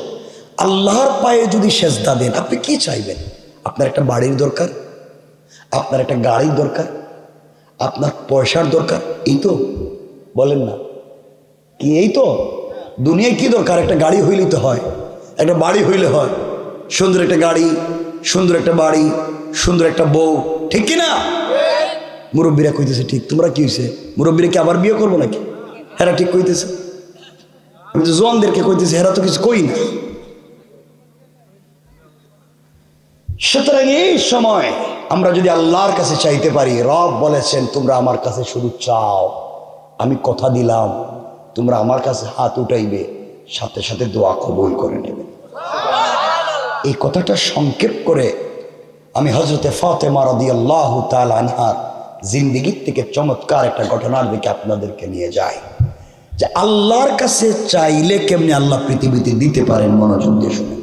আল্লাহর পায়ে যদি সেজদা দেন, আপনি কি চাইবেন? আপনার একটা বাড়ির দরকার, আপনার একটা গাড়ির দরকার, আপনার পয়সার দরকার, এই তো? বলেন না কি এই তো? দুনিয়ায় কি দরকার? একটা গাড়ি হইলেই তো হয়, একটা বাড়ি হইলে হয়, সুন্দর একটা গাড়ি, সুন্দর একটা বাড়ি, সুন্দর একটা বউ, ঠিক কি না? মুরব্বীরা কইতেছে ঠিক। তোমরা কি হয়েছে? মুরব্বীরা কি আবার বিয়ে করবো নাকি? হেরা ঠিক কইতেছে। আমি তো জোয়ানদেরকে কইতেছি, হেরা তো কিছু কই না। সুতরাং এই সময় আমরা যদি আল্লাহর কাছে চাইতে পারি, রব বলেছেন তোমরা আমার কাছে শুধু চাও, আমি কথা দিলাম তোমরা আমার কাছে হাত উঠাইবে, সাথে সাথে দোয়া কবুল করে নেবে। এই কথাটা সংক্ষেপ করে আমি হযরতে ফাতেমা রাদিয়াল্লাহু তাআলা আনহার জিন্দেগির থেকে চমৎকার একটা ঘটনার দিকে আপনাদেরকে নিয়ে যাই, যে আল্লাহর কাছে চাইলে কেমনে আল্লাহ পৃথিবীতে দিতে পারেন। মনোযোগ দিয়ে শুনেন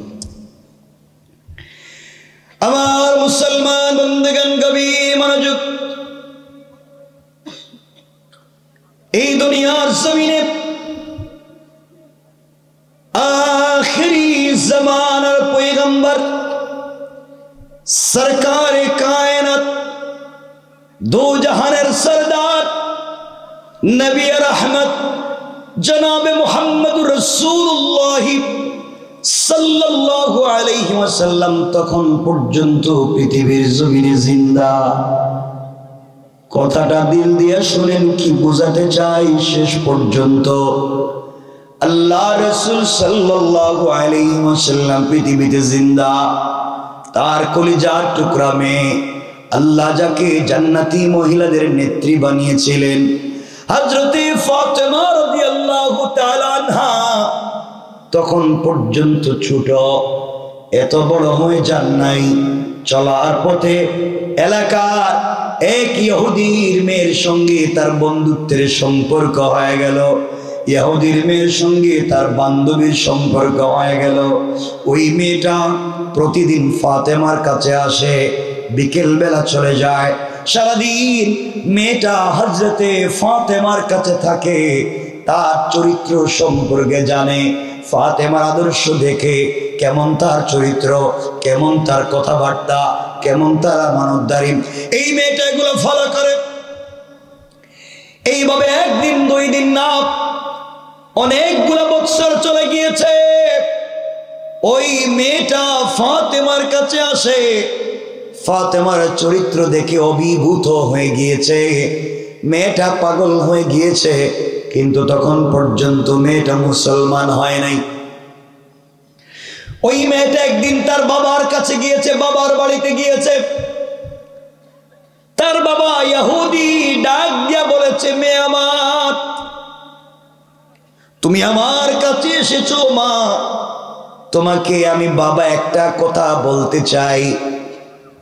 আমার মুসলমান বন্ধুগণ, গভীর মনোযোগ। এই দুনিয়ার জমিনে আখিরি জামানার পয়গম্বর সরকারে কায়নাত, দো জাহানের সরদার নবী রহমত জনাবে মুহাম্মদুর রাসূলুল্লাহ সাল্লাল্লাহু আলাইহি ওয়াসাল্লাম তখন পর্যন্ত পৃথিবীর জমিনে জিন্দা। কথাটা দিল দিয়ে শুনেন, কি বোঝাতে চাই। শেষ পর্যন্ত আল্লাহ রাসূল সাল্লাল্লাহু আলাইহি ওয়াসাল্লাম পৃথিবীতে জিন্দা। তার কলিজার টুকরা মেয়ে, আল্লাহ যাকে জান্নাতি মহিলাদের নেত্রী বানিয়েছিলেন, হযরতে ফাতেমা রাদিয়াল্লাহু তাআলা আনহা তখন পর্যন্ত ছোট, এত বড় হয়ে যান নাই। চলার পথে এলাকার এক ইহুদির মেয়ের সঙ্গে তার বন্ধুত্বের সম্পর্ক হয়ে গেল, ইহুদির মেয়ের সঙ্গে তার বান্ধবীর সম্পর্ক হয়ে গেল। ওই মেয়েটা প্রতিদিন ফাতেমার কাছে আসে, বিকেল বেলা চলে যায়, সারাদিন মেয়েটা হযরতে ফাতেমার কাছে থাকে, তার চরিত্র সম্পর্কে জানে, ফাতেমার আদর্শ দেখে কেমন তার চরিত্র, কেমন তার কথাবার্তা, কেমন তার আমানতদারি, এই মেয়েটা এগুলো ফলো করে। এইভাবে একদিন, 2 দিন না, অনেকগুলো বছর চলে গিয়েছে। ওই মেয়েটা ফাতেমার কাছে আসে, ফাতেমার চরিত্র দেখে অভিভূত হয়ে গিয়েছে, মেয়েটা পাগল হয়ে গিয়েছে। কিন্তু তখন পর্যন্ত মেয়েটা মুসলমান হয় নাই। ওই মেয়েটা একদিন তার বাবার কাছে গিয়েছে, বাবার বাড়িতে গিয়েছে। তার বাবা ইহুদি ডাক দিয়া বলেছে, মেয়ে আমার, তুমি আমার কাছে এসেছো মা, তোমাকে আমি বাবা একটা কথা বলতে চাই।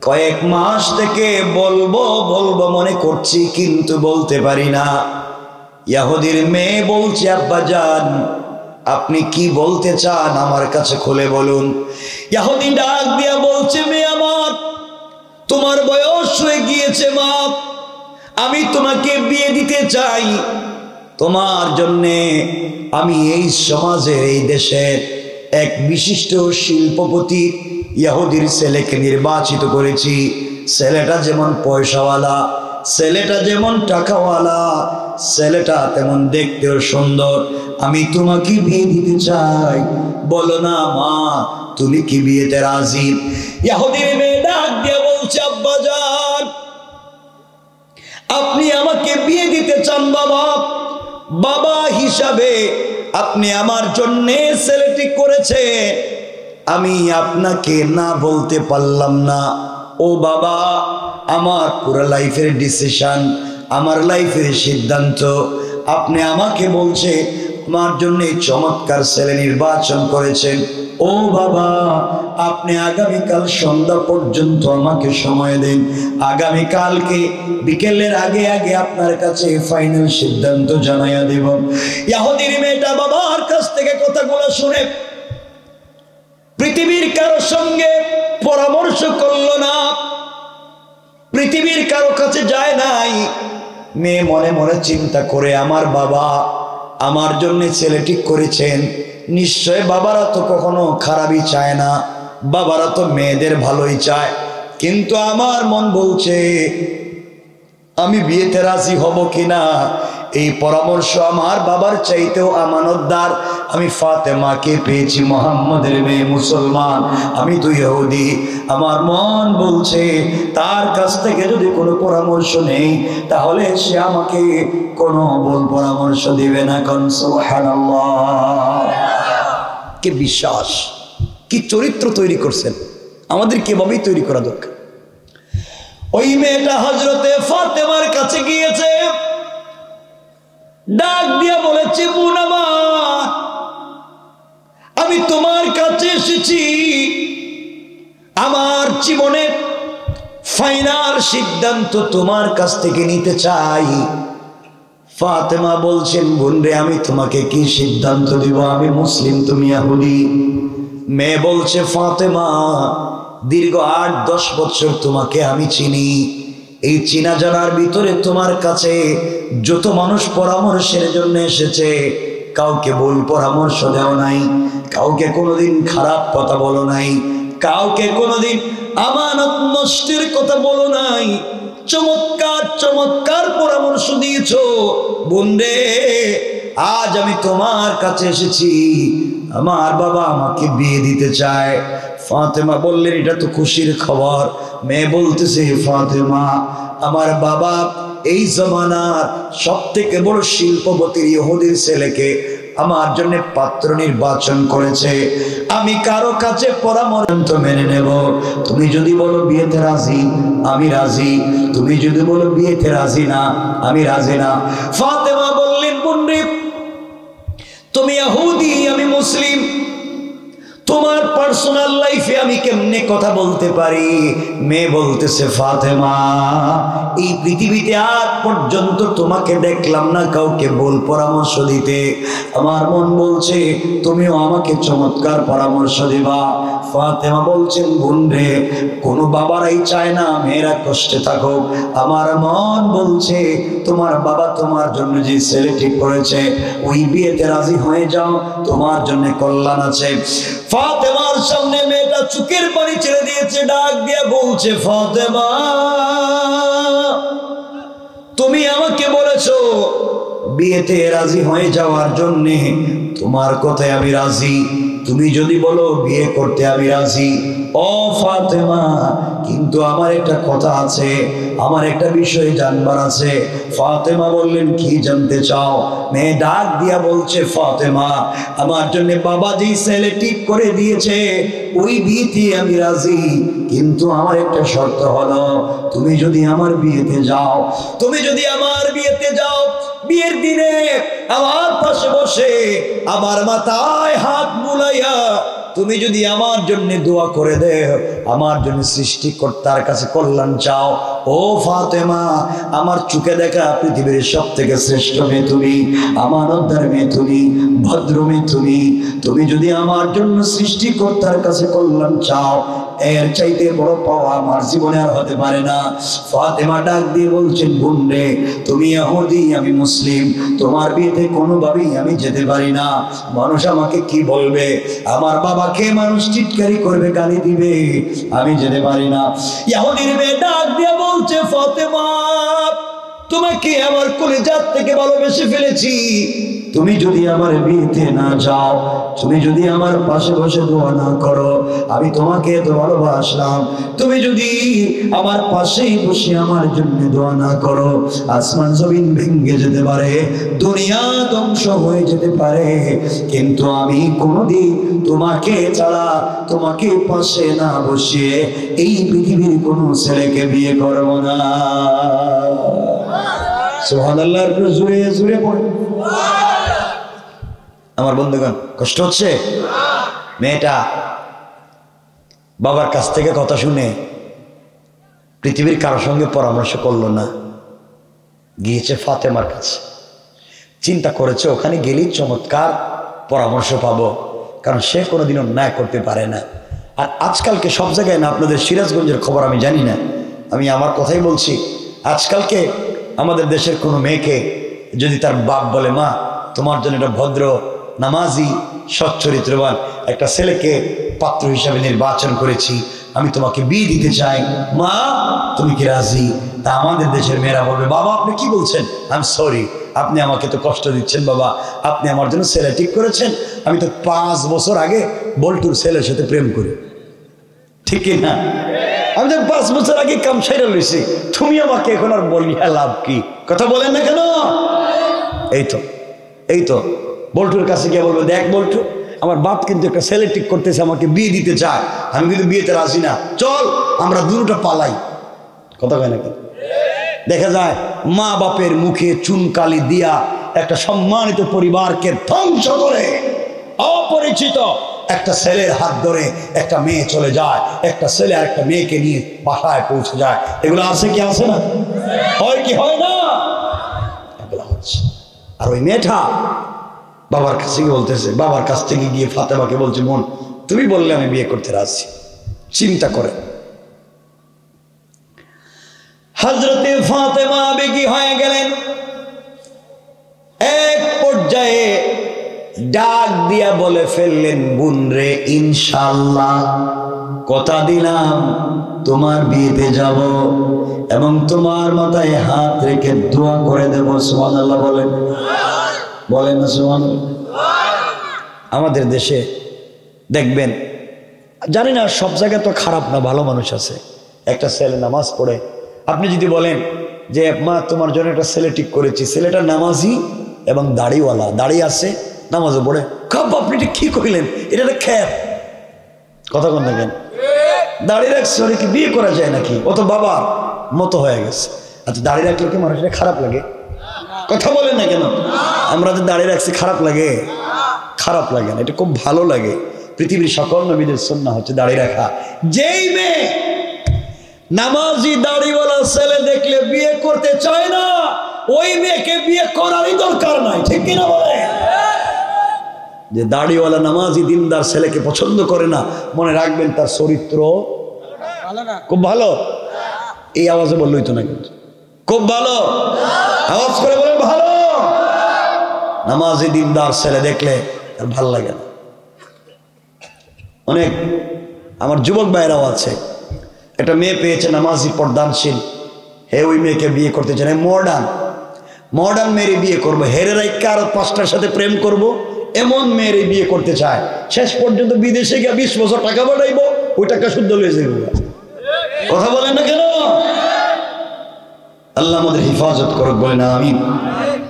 কয়েক মাস থেকে বলবো বলবো মনে করছি, কিন্তু বলতে পারি না। ইহুদির মেয়ে বলছে, আব্বা জান, আপনি কি বলতে চান আমার কাছে খুলে বলুন। ইহুদি ডাক দিয়া বলছে, মেয়ে আমার, তোমার বয়স হয়ে গিয়েছে মা, আমি তোমাকে বিয়ে দিতে চাই। তোমার জন্যে আমি এই সমাজের, এই দেশের এক বিশিষ্ট শিল্পপতি ইহুদির ছেলেকে নির্বাচিত করেছি। ছেলেটা যেমন পয়সাওয়ালা, ছেলেটা যেমন টাকাওয়ালা, ছেলেটা তেমন দেখতেও সুন্দর, আমি তোমাকে বিয়ে দিতে চাই। বলো না মা, তুমি কি বিয়েতে রাজি? ইহুদির মেয়ে ডাক দিয়ে বলছে, আব্বা জান, আপনি আমাকে বিয়ে দিতে চান বাবা, বাবা হিসাবে আপনি আমার জন্য ছেলেটি করেছে, আমি আপনাকে না বলতে পারলাম না। ও বাবা, আমার পুরো লাইফের ডিসিশন, আমার লাইফের সিদ্ধান্ত, আপনি আমাকে বলছে আমার জন্য চমৎকার ছেলে নির্বাচন করেছেন। ও বাবা, আপনি আগামীকাল সন্ধ্যা পর্যন্ত আমাকে সময় দিন, আগামীকালকে বিকেলের আগে আগে আপনার কাছে ফাইনাল সিদ্ধান্ত জানাইয়া দেব। ইহুদির মেয়েটা বাবার কথাগুলো শুনে পৃথিবীর কারো সঙ্গে পরামর্শ করল না, পৃথিবীর কারো কাছে যায় নাই। মেয়ে মনে মনে চিন্তা করে, আমার বাবা আমার জন্য ছেলে ঠিক করেছেন, নিশ্চয় বাবারা তো কখনো খারাপই চায় না, বাবারা তো মেয়েদের ভালোই চায়। কিন্তু আমার মন বলছে আমি বিয়েতে রাজি হব কিনা। এই পরামর্শ আমার বাবার চাইতেও আমানতদার। আমি ফাতেমাকে পেয়েছি, মুহাম্মদের মেয়ে, মুসলমান, আমি তো ইহুদি। আমার মন বলছে তার কাছ থেকে যদি কোনো পরামর্শ নেই তাহলে সে আমাকে কোনো ভুল পরামর্শ দিবে না। কোন সুবহানাল্লাহ! কি বিশ্বাস, কি চরিত্র তৈরি করছেন, আমাদের কিভাবেই তৈরি করা দরকার। ওই মেয়েটা হযরতে ফাতেমার কাছে গিয়েছে, ডাক দিয়া বলেছে, বোন আমার, আমি তোমার কাছে এসেছি, আমার জীবনের ফাইনাল সিদ্ধান্ত তোমার কাছ থেকে নিতে চাই। ফাতেমা বলছেন, বোন রে, আমি তোমাকে কি সিদ্ধান্ত দিব? আমি মুসলিম, তুমি ইহুদি। মেয়ে বলছে, ফাতেমা, দীর্ঘ 8-10 বছর তোমাকে আমি চিনি। এই চিনা জানার ভিতরে তোমার কাছে যত মানুষ পরামর্শের জন্য এসেছে, কাউকে ভুল পরামর্শ দেও নাই, কাউকে কোনোদিন খারাপ কথা বলো নাই, কাউকে কোনোদিন আমানত নষ্টের কথা বলো নাই। চমৎকার চমৎকার পরামর্শ দিয়েছো। বোন রে, আজ আমি তোমার কাছে এসেছি, আমার বাবা আমাকে বিয়ে দিতে চায়। ফাতেমা বললেন, এটা তো খুশির খবর। মেয়ে বলতেছে, ফাতেমা, আমার বাবা এই জমানার সব থেকে বড় শিল্পপতির ইহুদির ছেলেকে আমার জন্য পাত্র নির্বাচন করেছে। আমি কারো কাছে পরামর্শ মেনে নেব। তুমি যদি বলো বিয়েতে রাজি, আমি রাজি। তুমি যদি বলো বিয়েতে রাজি না, আমি রাজি না। ফাতেমা বললেন, বোন রে, তুমি ইহুদি, আমি মুসলিম, তোমার পার্সোনাল লাইফে আমি কেমনে কথা বলতে পারি? মেয়ে বলতেছে, ফাতেমা, এই পৃথিবীতে আজ পর্যন্ত তোমাকে দেখলাম না কাউকে ভুল পরামর্শ দিতে। আমার মন বলছে তুমিও আমাকে চমৎকার পরামর্শ দিবা। ফাতেমা বলছেন, বোন রে, কোনো বাবারাই চায় না মেয়েরা কষ্টে থাকুক। আমার মন বলছে তোমার বাবা তোমার জন্য যে ছেলে ঠিক করেছে, ওই বিয়েতে রাজি হয়ে যাও, তোমার জন্য কল্যাণ আছে। ফাতেমার সামনে মেয়েটা চোখের পানি ছেড়ে দিয়েছে, ডাক দিয়ে বলছে, ফাতেমা, তুমি আমাকে বলেছো বিয়েতে রাজি হয়ে যাওয়ার জন্য, তোমার কথায় আমি রাজি। তুমি যদি বলো বিয়ে করতে, আমি রাজি। ও ফাতেমা, কিন্তু আমার একটা কথা আছে, আমার একটা বিষয় জানবার আছে। ফাতেমা বললেন, কি জানতে চাও? মেয়ে ডাক দিয়া বলছে, ফাতেমা, আমার জন্য বাবা যে ছেলে ঠিক করে দিয়েছে ওই বিয়েতে আমি রাজি, কিন্তু আমার একটা শর্ত হলো, তুমি যদি আমার বিয়েতে যাও, তুমি যদি আমার বিয়েতে যাও, বিয়ের দিনে আমার পাশে বসে আমার মাথায় হাত বুলাইয়া তুমি যদি আমার জন্য দোয়া করে দেও, আমার জন্য সৃষ্টিকর্তার কাছে কল্যাণ চাও, ও ফাতেমা, আমার চোখে দেখা পৃথিবীর সব থেকে শ্রেষ্ঠ মেয়ে তুমি, আমানতদার মেয়ে তুমি, ভদ্র মেয়ে তুমি, তুমি যদি আমার জন্য সৃষ্টিকর্তার কাছে কল্যাণ চাও, এর চাইতে বড় পাওয়া আমার জীবনে আর হতে পারে না। ফাতেমা ডাক দিয়ে বলছেন, বোন রে, তুমি ইহুদি, আমি মুসলিম, তোমার বিয়েতে কোনোভাবেই আমি যেতে পারি না। মানুষ আমাকে কি বলবে? আমার বাবাকে মানুষ চিৎকারি করবে, গালি দিবে, আমি যেতে পারি না। ইহুদির মেয়ে ডাক দিয়ে বলছে, ফাতেমা, তোমাকে আমার কলিজার থেকে ভালোবেসে ফেলেছি, তুমি যদি আমার বিয়েতে না যাও, তুমি যদি আমার পাশে বসে দোয়া না করো, আমি তোমাকে তো ভালোবাসলাম, তুমি যদি আমার পাশেই বসে আমার জন্য দোয়া না করো, আসমান জমিন ভেঙে যেতে পারে, দুনিয়া ধ্বংস হয়ে যেতে পারে, কিন্তু আমি কোনোদিন তোমাকে ছাড়া, তোমাকে পাশে না বসিয়ে এই পৃথিবীর কোনো ছেলেকে বিয়ে করব না। সুবহানাল্লাহর জোরে জোরে পড়ে। আমার বন্ধুগণ, কষ্ট হচ্ছে? মেয়েটা বাবার কাছ থেকে কথা শুনে পৃথিবীর কারোর সঙ্গে পরামর্শ করলো না, গিয়েছে ফাতেমার কাছে। চিন্তা করেছে ওখানে গেলেই চমৎকার পরামর্শ পাবো, কারণ সে কোনোদিন অন্যায় করতে পারে না। আর আজকালকে সব জায়গায় না, আপনাদের সিরাজগঞ্জের খবর আমি জানি না, আমি আমার কথাই বলছি, আজকালকে আমাদের দেশের কোনো মেয়েকে যদি তার বাপ বলে, মা তোমার জন্য একটা ভদ্র নামাজি সচ্চরিত্রবান একটা ছেলেকে পাত্র হিসাবে নির্বাচন করেছি, আমি তোমাকে বিয়ে দিতে চাই, মা তুমি কি রাজি? তা আমাদের দেশের মেয়েরা বলবে, বাবা আপনি কি বলছেন? আই এম সরি, আপনি আমাকে তো কষ্ট দিচ্ছেন বাবা, আপনি আমার জন্য ছেলে ঠিক করেছেন, আমি তো 5 বছর আগে বল্টুর ছেলের সাথে প্রেম করি, ঠিক না? আমি তো 5 বছর আগে কাম সাইরা লইছি, তুমি আমাকে এখন আর বলিয়া লাভ কি? কথা বলেন না কেন? এই তো বল্টুর কাছে গিয়ে বলবো, দেখ বল্টু, আমার বাপ কিন্তু একটা ছেলে ঠিক করতেছে, আমাকে বিয়ে দিতে চায়, আমি কিন্তু বিয়েতে রাজি না, চল আমরা দুটোটা পালাই। কথা কয় না কেন? দেখা যায় মা বাপের মুখে চুনকালি দিয়া একটা সম্মানিত পরিবারকে ধ্বংস করে অপরিচিত একটা ছেলের হাত ধরে একটা মেয়ে চলে যায়, একটা ছেলে আর একটা মেয়েকে নিয়ে বাসায় পৌঁছে যায়। এগুলো আছে কি আছে না? হয় কি হয় না? এগুলো হচ্ছে। আর ওই মেয়েটা বাবার কাছে গিয়ে বলতেছে, বাবার কাছ থেকে গিয়ে ফাতেমাকে বলছে, বোন তুমি বললে আমি বিয়ে করতে রাজি। চিন্তা করে হযরতে ফাতেমা বেগী হয়ে গেলেন। এক পর্যায়ে ডাক দিয়া বলে ফেললেন, বোন রে ইনশাআল্লাহ কথা দিলাম তোমার বিয়েতে যাব এবং তোমার মাথায় হাত রেখে দোয়া করে দেব। সুবহানাল্লাহ বলেন, বলেন না সুবহানাল্লাহ। আমাদের দেশে দেখবেন, জানি না সব জায়গায় তো খারাপ না, ভালো মানুষ আছে। একটা ছেলে নামাজ পড়ে, আপনি যদি বলেন যে মা তোমার জন্য একটা ছেলে ঠিক করেছি, ছেলেটা নামাজি এবং দাড়িওয়ালা, দাড়ি আছে, নামাজও পড়ে, খাপ আপনি কি কইলেন, এটা একটা খ্যাপ। কথা কোন দেখেন, দাড়ি রাখছে কি বিয়ে করা যায় নাকি? ও তো বাবার মতো হয়ে গেছে। আচ্ছা দাড়ি রাখলে কি মানুষের খারাপ লাগে? কথা বলেন না কেন? আমরা যে দাড়ি রাখছি খারাপ লাগে? খারাপ লাগে না, এটা খুব ভালো লাগে। পৃথিবীর সকল নবীদের সুন্নাহ হচ্ছে দাড়ি রাখা। যেই মেয়ে নামাজি দাড়িওয়ালা ছেলে দেখলে বিয়ে করতে চায় না, ওই মেয়েকে বিয়ে করারই দরকার নাই, ঠিক কিনা বলে? যে দাড়িওয়ালা নামাজি দিনদার ছেলেকে পছন্দ করে না, মনে রাখবেন তার চরিত্র খুব ভালো। এই আওয়াজে বললই তো না, কিন্তু খুব ভালো আওয়াজ করে বলেন ভালো। নামাজি দিনদার ছেলে দেখলে আর ভালো লাগে না। অনেক আমার যুবক ভাইরাও আছে, একটা মেয়ে পেয়েছে নামাজি পর্দানশীল, হে ওই মেয়েকে বিয়ে করতে চায়, মডার্ন মেয়ের বিয়ে করবো, হেরে রাইকা আর 5টার সাথে প্রেম করব, এমন মেয়ের বিয়ে করতে চায়। শেষ পর্যন্ত বিদেশে গিয়ে 20 বছর টাকা বাড়াইবো, ওই টাকা শুদ্ধ লয়ে যাইব। কথা বলেন না কেন? আল্লাহ আমাদের হেফাজত করুক, বলেন না আমিন।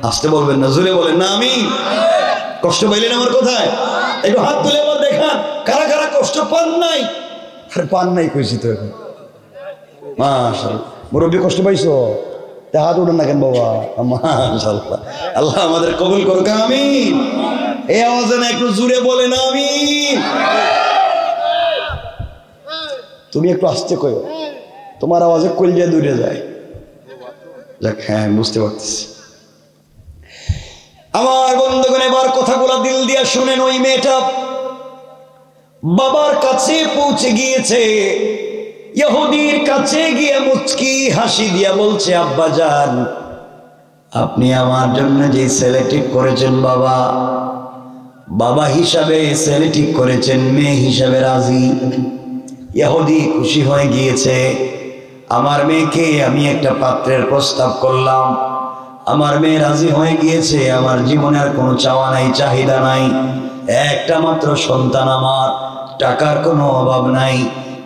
আসতে বলবেন না, জোরে বলেন না আমিন। কষ্ট পাইলেন আমার কথায়? একটু হাত তুলে আবার দেখান, কারা কারা কষ্ট পান নাই? আরে পান নাই কইছি তো এখন। মাশাআল্লাহ, মুরব্বী কষ্ট পাইছো? তা হাত উঠান না কেন বাবা? মাশাআল্লাহ, আল্লাহ আমাদের কবুল করুক, আমিন। এই আওয়াজে না একটু জোরে বলেন আমিন। তুমি একটু আস্তে কইও, তোমার আওয়াজে কলজা দূরে যায়। যাক, হ্যাঁ বুঝতে পারতেছি। আমার বন্ধুগণ, এবার কথাগুলো দিল দিয়া শুনেন। ওই মেয়েটা বাবার কাছে পৌঁছে গিয়েছে, ইহুদির কাছে গিয়ে মুচকি হাসি দিয়া বলছে, আব্বা জান আপনি আমার জন্য যে ছেলে ঠিক করেছেন, বাবা হিসাবে ছেলে ঠিক করেছেন, মেয়ে হিসাবে রাজি। ইহুদি খুশি হয়ে গিয়েছে। আমার মেয়েকে আমি একটা পাত্রের প্রস্তাব করলাম, আমার মেয়ে রাজি হয়ে গিয়েছে। আমার জীবনে আর কোনো চাওয়া নাই, চাহিদা নাই, একটা মাত্র সন্তান আমার, টাকার কোনো অভাব নাই।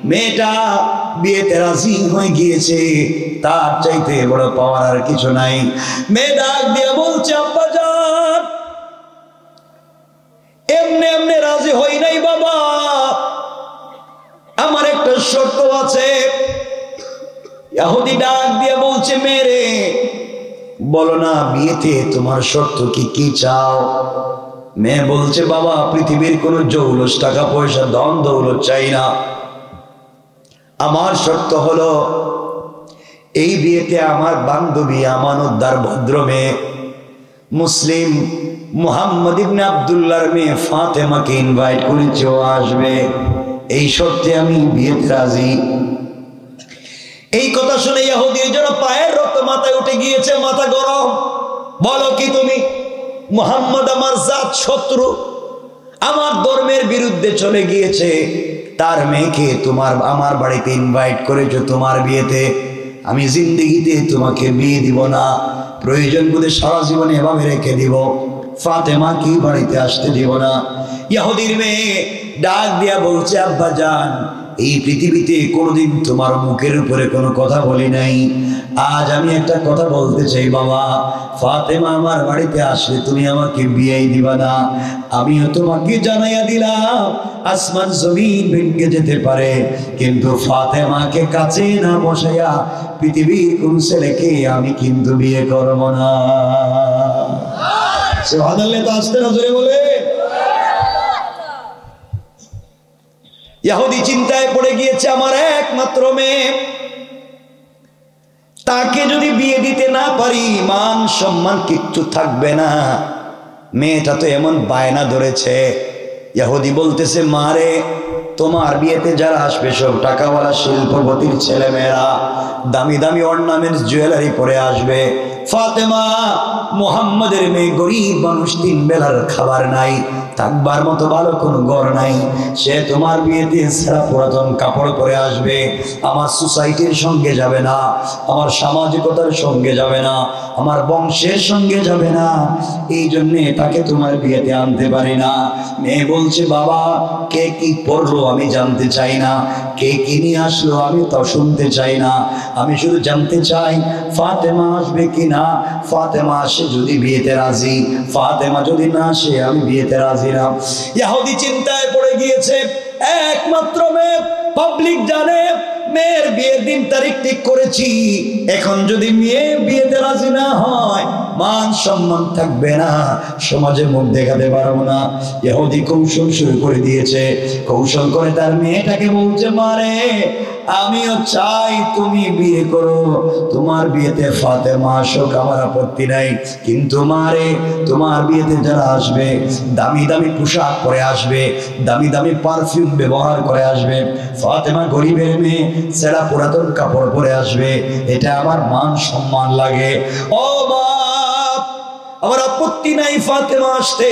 মেয়েটা বিয়েতে রাজি হয়ে গিয়েছে, তার চাইতে বড় পাওয়ার আর কিছু নাই। মেয়ে ডাক দিয়ে বলছে, আব্বা জান এমনি এমনি রাজি হই নাই বাবা, আমার একটা শর্ত আছে। ইহুদি ডাক দিয়ে বলছে, মেরে বলো না বিয়েতে তোমার শর্ত কি কি চাও? মেয়ে বলছে, বাবা পৃথিবীর কোনো জৌলুস টাকা পয়সা ধন দৌলত চাই না, আমার শর্ত হলো এই বিয়েতে আমার বান্ধবী আমানতদার ভদ্র মেয়ে মুসলিম মুহাম্মদ ইবনে আব্দুল্লাহর মেয়ে ফাতেমাকে ইনভাইট করেছে, ও আসবে, এই শর্তে আমি বিয়েতে রাজি। এই কথা শুনে ইহুদির জন্য পায়ের রক্ত মাথায় উঠে গিয়েছে, মাথা গরম। বলো কি তুমি? মুহাম্মদ আমার জাত শত্রু, আমার ধর্মের বিরুদ্ধে চলে গিয়েছে, তার মেয়েকে আমার বাড়িতে ইনভাইট করেছো তোমার বিয়েতে। আমি জিন্দেগিতে তোমাকে বিয়ে দিব না, প্রয়োজন বোধে সারা জীবনে এভাবে রেখে দিব, ফাতেমা কি বাড়িতে আসতে দিব না। ইহুদির মেয়ে ডাক দিয়া বলছে, আব্বা জান, এই পৃথিবীতে কোনোদিন তোমার মুখের উপরে কোনো কথা বলি নাই, আজ আমি একটা কথা বলতে চাই বাবা, ফাতেমা আমার বাড়িতে আসলে তুমি আমাকে বিয়ে দিবা না। আমিও তোমাকে জানাইয়া দিলাম, আসমান জমিন ভেঙে যেতে পারে, কিন্তু ফাতেমাকে কাছে না বসাইয়া পৃথিবীর কোন ছেলেকে আমি কিন্তু বিয়ে করব না। সুবহানাল্লাহ, তো আসতে না জোরে বলে। ইহুদি চিন্তায় পড়ে গিয়েছে, আমার একমাত্র মেয়ে, তাকে যদি বিয়ে দিতে না পারি মান সম্মান কিচ্ছু থাকবে না। মেয়েটা তো এমন বায়না ধরেছে। ইহুদি বলতেছে, মারে, তোমার বিয়েতে যারা আসবে সব টাকাওয়ালা শিল্পপতির ছেলে মেয়েরা, দামি দামি অর্নামেন্টস জুয়েলারি পরে আসবে। ফাতেমা মুহাম্মাদের মেয়ে, গরিব মানুষ, 3 বেলার খাবার নাই, থাকবার মতো ভালো কোনো ঘর নাই, সে তোমার বিয়েতে সারা পুরাতন কাপড় পরে আসবে, আমার সোসাইটির সঙ্গে যাবে না, আমার সামাজিকতার সঙ্গে যাবে না, আমার বংশের সঙ্গে যাবে না, এই জন্যে তাকে তোমার বিয়েতে আনতে পারি না। মেয়ে বলছে, বাবা, কে কি পড়লো আমি জানতে চাই না, কে কি নিয়ে আসলো আমি তা শুনতে চাই না, আমি শুধু জানতে চাই ফাতেমা আসবে কিনা, ফাতেমা আসে যদি বিয়েতে রাজি, ফাতেমা যদি না আসে আমি বিয়েতে রাজি না। ইহুদি চিন্তায় পড়ে গিয়েছে, একমাত্র মেয়ে, পাবলিক জানে মেয়ের বিয়ের দিন তারিখ ঠিক করেছি, এখন যদি মেয়ে বিয়েতে রাজি না হয় মান সম্মান থাকবে না, সমাজে মুখ দেখাতে পারবো না। ইহুদি কৌশল শুরু করে দিয়েছে, কৌশল করে তার মেয়েটাকে বলছে, মারে, আমিও চাই তুমি বিয়ে করো, তোমার বিয়েতে ফাতেমা আসুক, আমার আপত্তি নাই, কিন্তু মারে, তোমার বিয়েতে যারা আসবে দামি দামি পোশাক পরে আসবে, দামি দামি পারফিউম ব্যবহার করে আসবে, ফাতেমা গরিবের মেয়ে, সেরা পুরাতন কাপড় পরে আসবে, এটা আমার মান সম্মান লাগে। ও মা, আমার আপত্তি নাই ফাতেমা আসতে,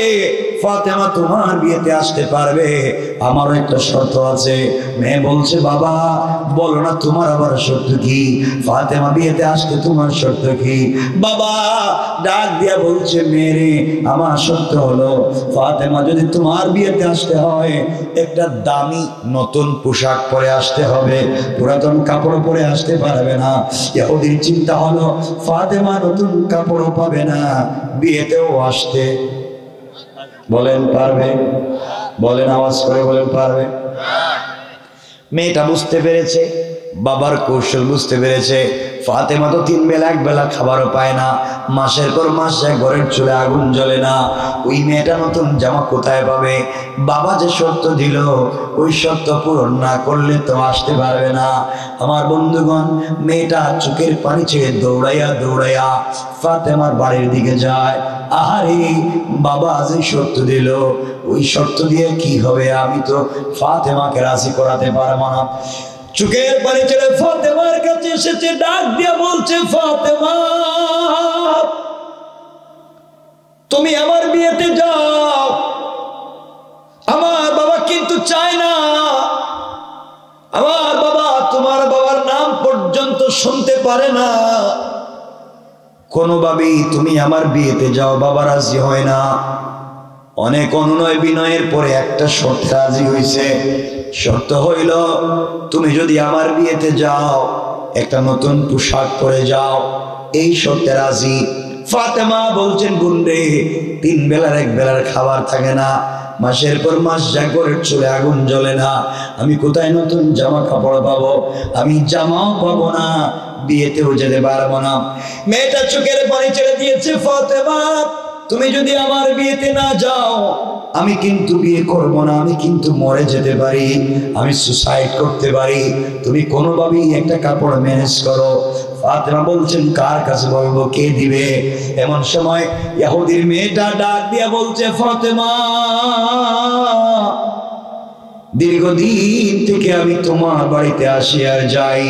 ফাতেমা তোমার বিয়েতে আসতে পারবে, আমারও একটা শর্ত আছে। মেয়ে বলছে, বাবা বলো না তোমার আবার শর্ত কি, ফাতেমা বিয়েতে আসতে তোমার শর্ত কি? বাবা ডাক দিয়া বলছে, মেয়ে, আমার শর্ত হলো ফাতেমা যদি তোমার বিয়েতে আসতে হয় একটা দামি নতুন পোশাক পরে আসতে হবে, পুরাতন কাপড় পরে আসতে পারবে না। ইহুদির চিন্তা হলো, ফাতেমা নতুন কাপড়ও পাবে না, বিয়েতেও আসতে, বলেন পারবে? বলেন আওয়াজ করে বলেন পারবে? মেয়েটা বুঝতে পেরেছে, বাবার কৌশল বুঝতে পেরেছে। ফাতেমা তো 3 বেলা 1 বেলা খাবারও পায় না, মাসের পর মাস যায়, ঘরের চুলে আগুন জ্বলে না, ওই মেয়েটা নতুন জামা কোথায় পাবে? বাবা যে শর্ত দিল ওই শর্ত পূরণ না করলে তো আসতে পারবে না। আমার বন্ধুগণ, মেয়েটা চোখের পানি ছেড়ে দৌড়াইয়া দৌড়াইয়া ফাতেমার বাড়ির দিকে যায়। আহারে, বাবা যে শর্ত দিল ওই শর্ত দিয়ে কি হবে, আমি তো ফাতেমাকে রাজি করাতে পারবো না। চোখের পানি ছেড়ে ফাতেমার কাছে এসেছে, ডাক দিয়ে বলছে, ফাতেমা, তুমি আমার বিয়েতে যাও, আমার বাবা কিন্তু চায় না, আমার বাবা তোমার বাবার নাম পর্যন্ত শুনতে পারে না, কোনোভাবেই তুমি আমার বিয়েতে যাও, বাবা রাজি হয় না। অনেক অনুনয় বিনয়ের পরে একটা শর্ত রাজি হয়েছে। শর্ত হইল, তুমি যদি আমার বিয়েতে যাও একটা নতুন পোশাক পরে যাও, এই শর্তে রাজি। ফাতেমা বলছেন, গুন্ডে 3 বেলার 1 বেলার খাবার থাকে না, মাসের পর মাস যায়, ঘরের চুলে আগুন জ্বলে না, আমি কোথায় নতুন জামা কাপড় পাবো? আমি জামাও পাবো না, বিয়েতেও যেতে পারবো না। মেয়েটা চোখের পানি ছেড়ে দিয়েছে, ফাতেমা, তুমি যদি আমার বিয়েতে না যাও আমি কিন্তু বিয়ে করব না, আমি কিন্তু মরে যেতে পারি, আমি সুসাইড করতে পারি, তুমি কোনোভাবেই একটা কাপড় ম্যানেজ করো। ফাতেমা বলছেন কার কাছে বলবো, কে দিবে? এমন সময় ইহুদির মেয়েটা ডাক দিয়া বলছে, ফাতেমা, দীর্ঘদিন থেকে আমি তোমার বাড়িতে আসি আর যাই,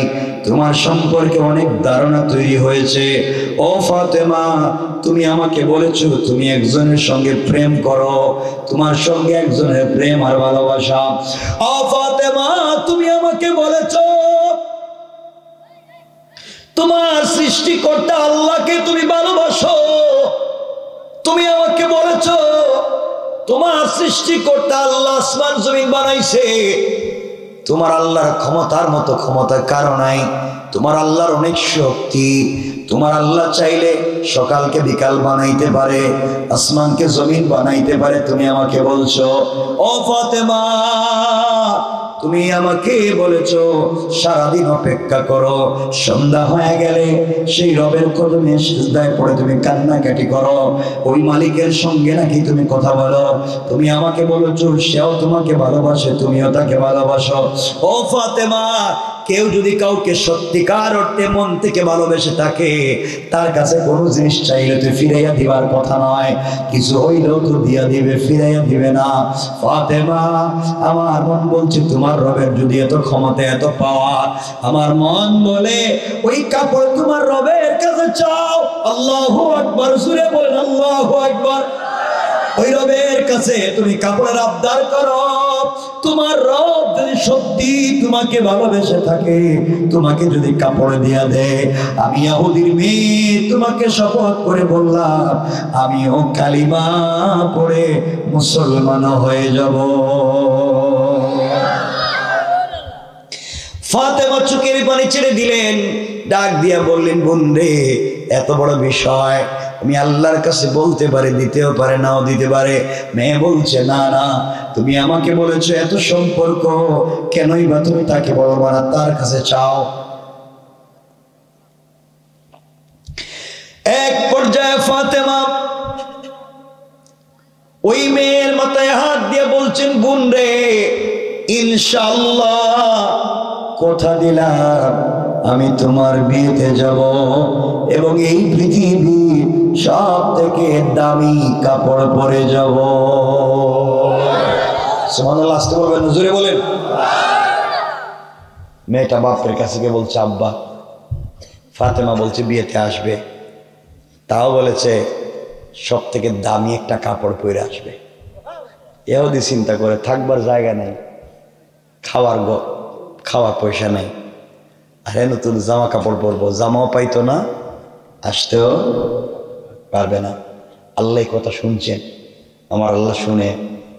তোমার সম্পর্কে অনেক ধারণা তৈরি হয়েছে। ও ফাতেমা, তুমি আমাকে বলেছো তুমি একজনের সঙ্গে প্রেম করো, তোমার সঙ্গে একজনের প্রেম আর ভালোবাসা। ও ফাতেমা, তুমি আমাকে বলেছো তোমার সৃষ্টিকর্তা আল্লাহকে তুমি ভালোবাসো, তুমি আমাকে বলেছো তোমার সৃষ্টিকর্তা আল্লাহ আসমান জমিন বানাইছে, তোমার আল্লাহর ক্ষমতার মতো ক্ষমতা কারো নাই, তোমার আল্লাহর অনেক শক্তি, তোমার আল্লাহ চাইলে সকালকে বিকাল বানাইতে পারে, আসমানকে জমিন বানাইতে পারে। তুমি আমাকে বলছো ও ফাতেমা, তুমি আমাকে বলেছো সারাদিন অপেক্ষা করো, সন্ধ্যা হয়ে গেলে সেই রবের কদমে সিজদায় পড়ে তুমি কান্নাকাটি করো, ওই মালিকের সঙ্গে নাকি তুমি কথা বলো। তুমি আমাকে বলেছো সেও তোমাকে ভালোবাসে, তুমিও তাকে ভালোবাসো। ও ফাতেমা, কেউ যদি কাউকে সত্যিকার অর্থে মন থেকে ভালোবেসে থাকে, তার কাছে কোনো জিনিস চাইলে তো ফিরাইয়া দিবার কথা নয়, কিছু হইলেও তো দিয়া দিবে, ফিরাইয়া দিবে না। ফাতেমা, আমার মন বলছে তোমার রবের যদি এত ক্ষমতা এত পাওয়ার, আমার মন বলে ওই কাপড় তোমার রবের কাছে চাও। আল্লাহু আকবার, জোরে বলেন আল্লাহু আকবার। ওই রবের কাছে তুমি কাপড়ের আবদার করো, তোমার রব যদি সত্যি তোমাকে ভালোবেসে থাকে, তোমাকে যদি কাপড় দিয়া দেয়, আমি ইহুদির মেয়ে তোমাকে শপথ করে বললাম আমিও কালিমা পড়ে মুসলমান হয়ে যাব। ফাতেমা চোখের পানি ছেড়ে দিলেন, ডাক দিয়া বললেন, বোন রে, এত বড় বিষয় আমি আল্লাহর কাছে বলতে পারে, দিতেও পারে নাও দিতে পারে। মেয়ে বলছে না না, তুমি আমাকে বলেছো এত সম্পর্ক, কেনই বা তুমি তাকে বলবা না, তার কাছে চাও। এক পর্যায়ে ফাতেমা ওই মেয়ের মাথায় হাত দিয়ে বলছেন, বোন রে, ইনশাআল্লাহ কথা দিলাম আমি তোমার বিয়েতে যাব এবং এই পৃথিবীর সব থেকে দামি কাপড় পরে যাব। সুবহানাল্লাহ, আসতে বলবেন, জোরে বলেন। মেয়েটা বাপের কাছে গিয়ে বলছে, আব্বা, ফাতেমা বলছে বিয়েতে আসবে, তাও বলেছে সব থেকে দামি একটা কাপড় পরে আসবে। ইহুদি চিন্তা করে থাকবার জায়গা নেই, খাওয়ার পয়সা নেই, আরে নতুন জামা কাপড় পরবো, জামাও পাইতো না, আসতেও পারবে না। আল্লাহ কথা শুনছেন, আমার আল্লাহ শুনে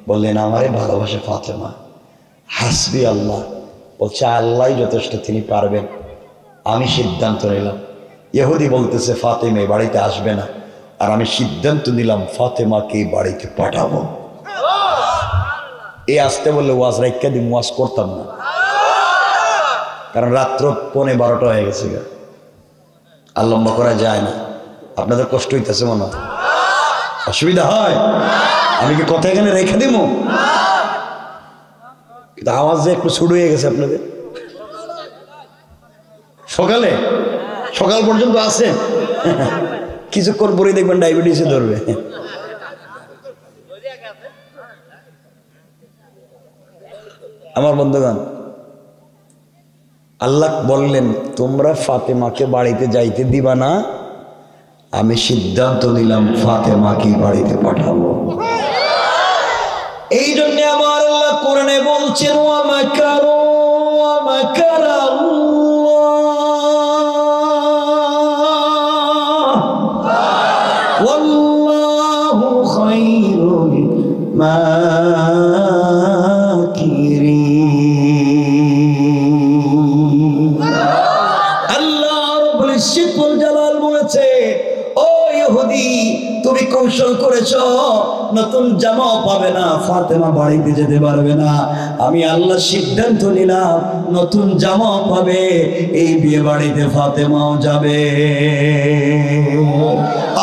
বললেন আমারে ভালোবাসে ফাতেমা, হাসবি আল্লাহ, বলছে আল্লাহ যথেষ্ট, তিনি পারবেন। আমি সিদ্ধান্ত নিলাম, ইহুদি বলতেছে ফাতেমা বাড়িতে আসবে না, আর আমি সিদ্ধান্ত নিলাম ফাতেমাকে বাড়িতে পাঠাবো। এই আসতে বললে ওয়াজ রাইখা দিন, ওয়াজ করতাম না, কারণ রাত্র 11:15 হয়ে গেছে, আর লম্বা করা যায় না। আপনাদের কষ্ট হইতেছে মনে হয়, অসুবিধা হয়, আমি কি কথা এখানে রেখে দিব? কিন্তু আওয়াজ যে একটু ছুট হয়ে গেছে আপনাদের। সকাল পর্যন্ত আছে, কিছুক্ষণ পরে দেখবেন ডায়াবেটিসে ধরবে। আমার বন্ধুগণ, আল্লাহ বললেন তোমরা ফাতেমাকে বাড়িতে যাইতে দিবা না, আমি সিদ্ধান্ত নিলাম ফাতেমাকে বাড়িতে পাঠাবো। এই জন্য আমার আল্লাহ কোরআনে বলছেন, ওয়া মাকারু ওয়া মাকারাল্লাহ ওয়াল্লাহু খায়রুল মাকিরিন। আল্লাহ রাব্বুল ইজ্জতুল জালাল বলেছে, ও ইহুদি, তুমি কৌশল করেছো, নতুন জামাও পাবে না, ফাতেমা বাড়িতে যেতে পারবে না। আমি আল্লাহ সিদ্ধান্ত নিলাম নতুন জামাও পাবে, এই বিয়ে বাড়িতে ফাতেমাও যাবে।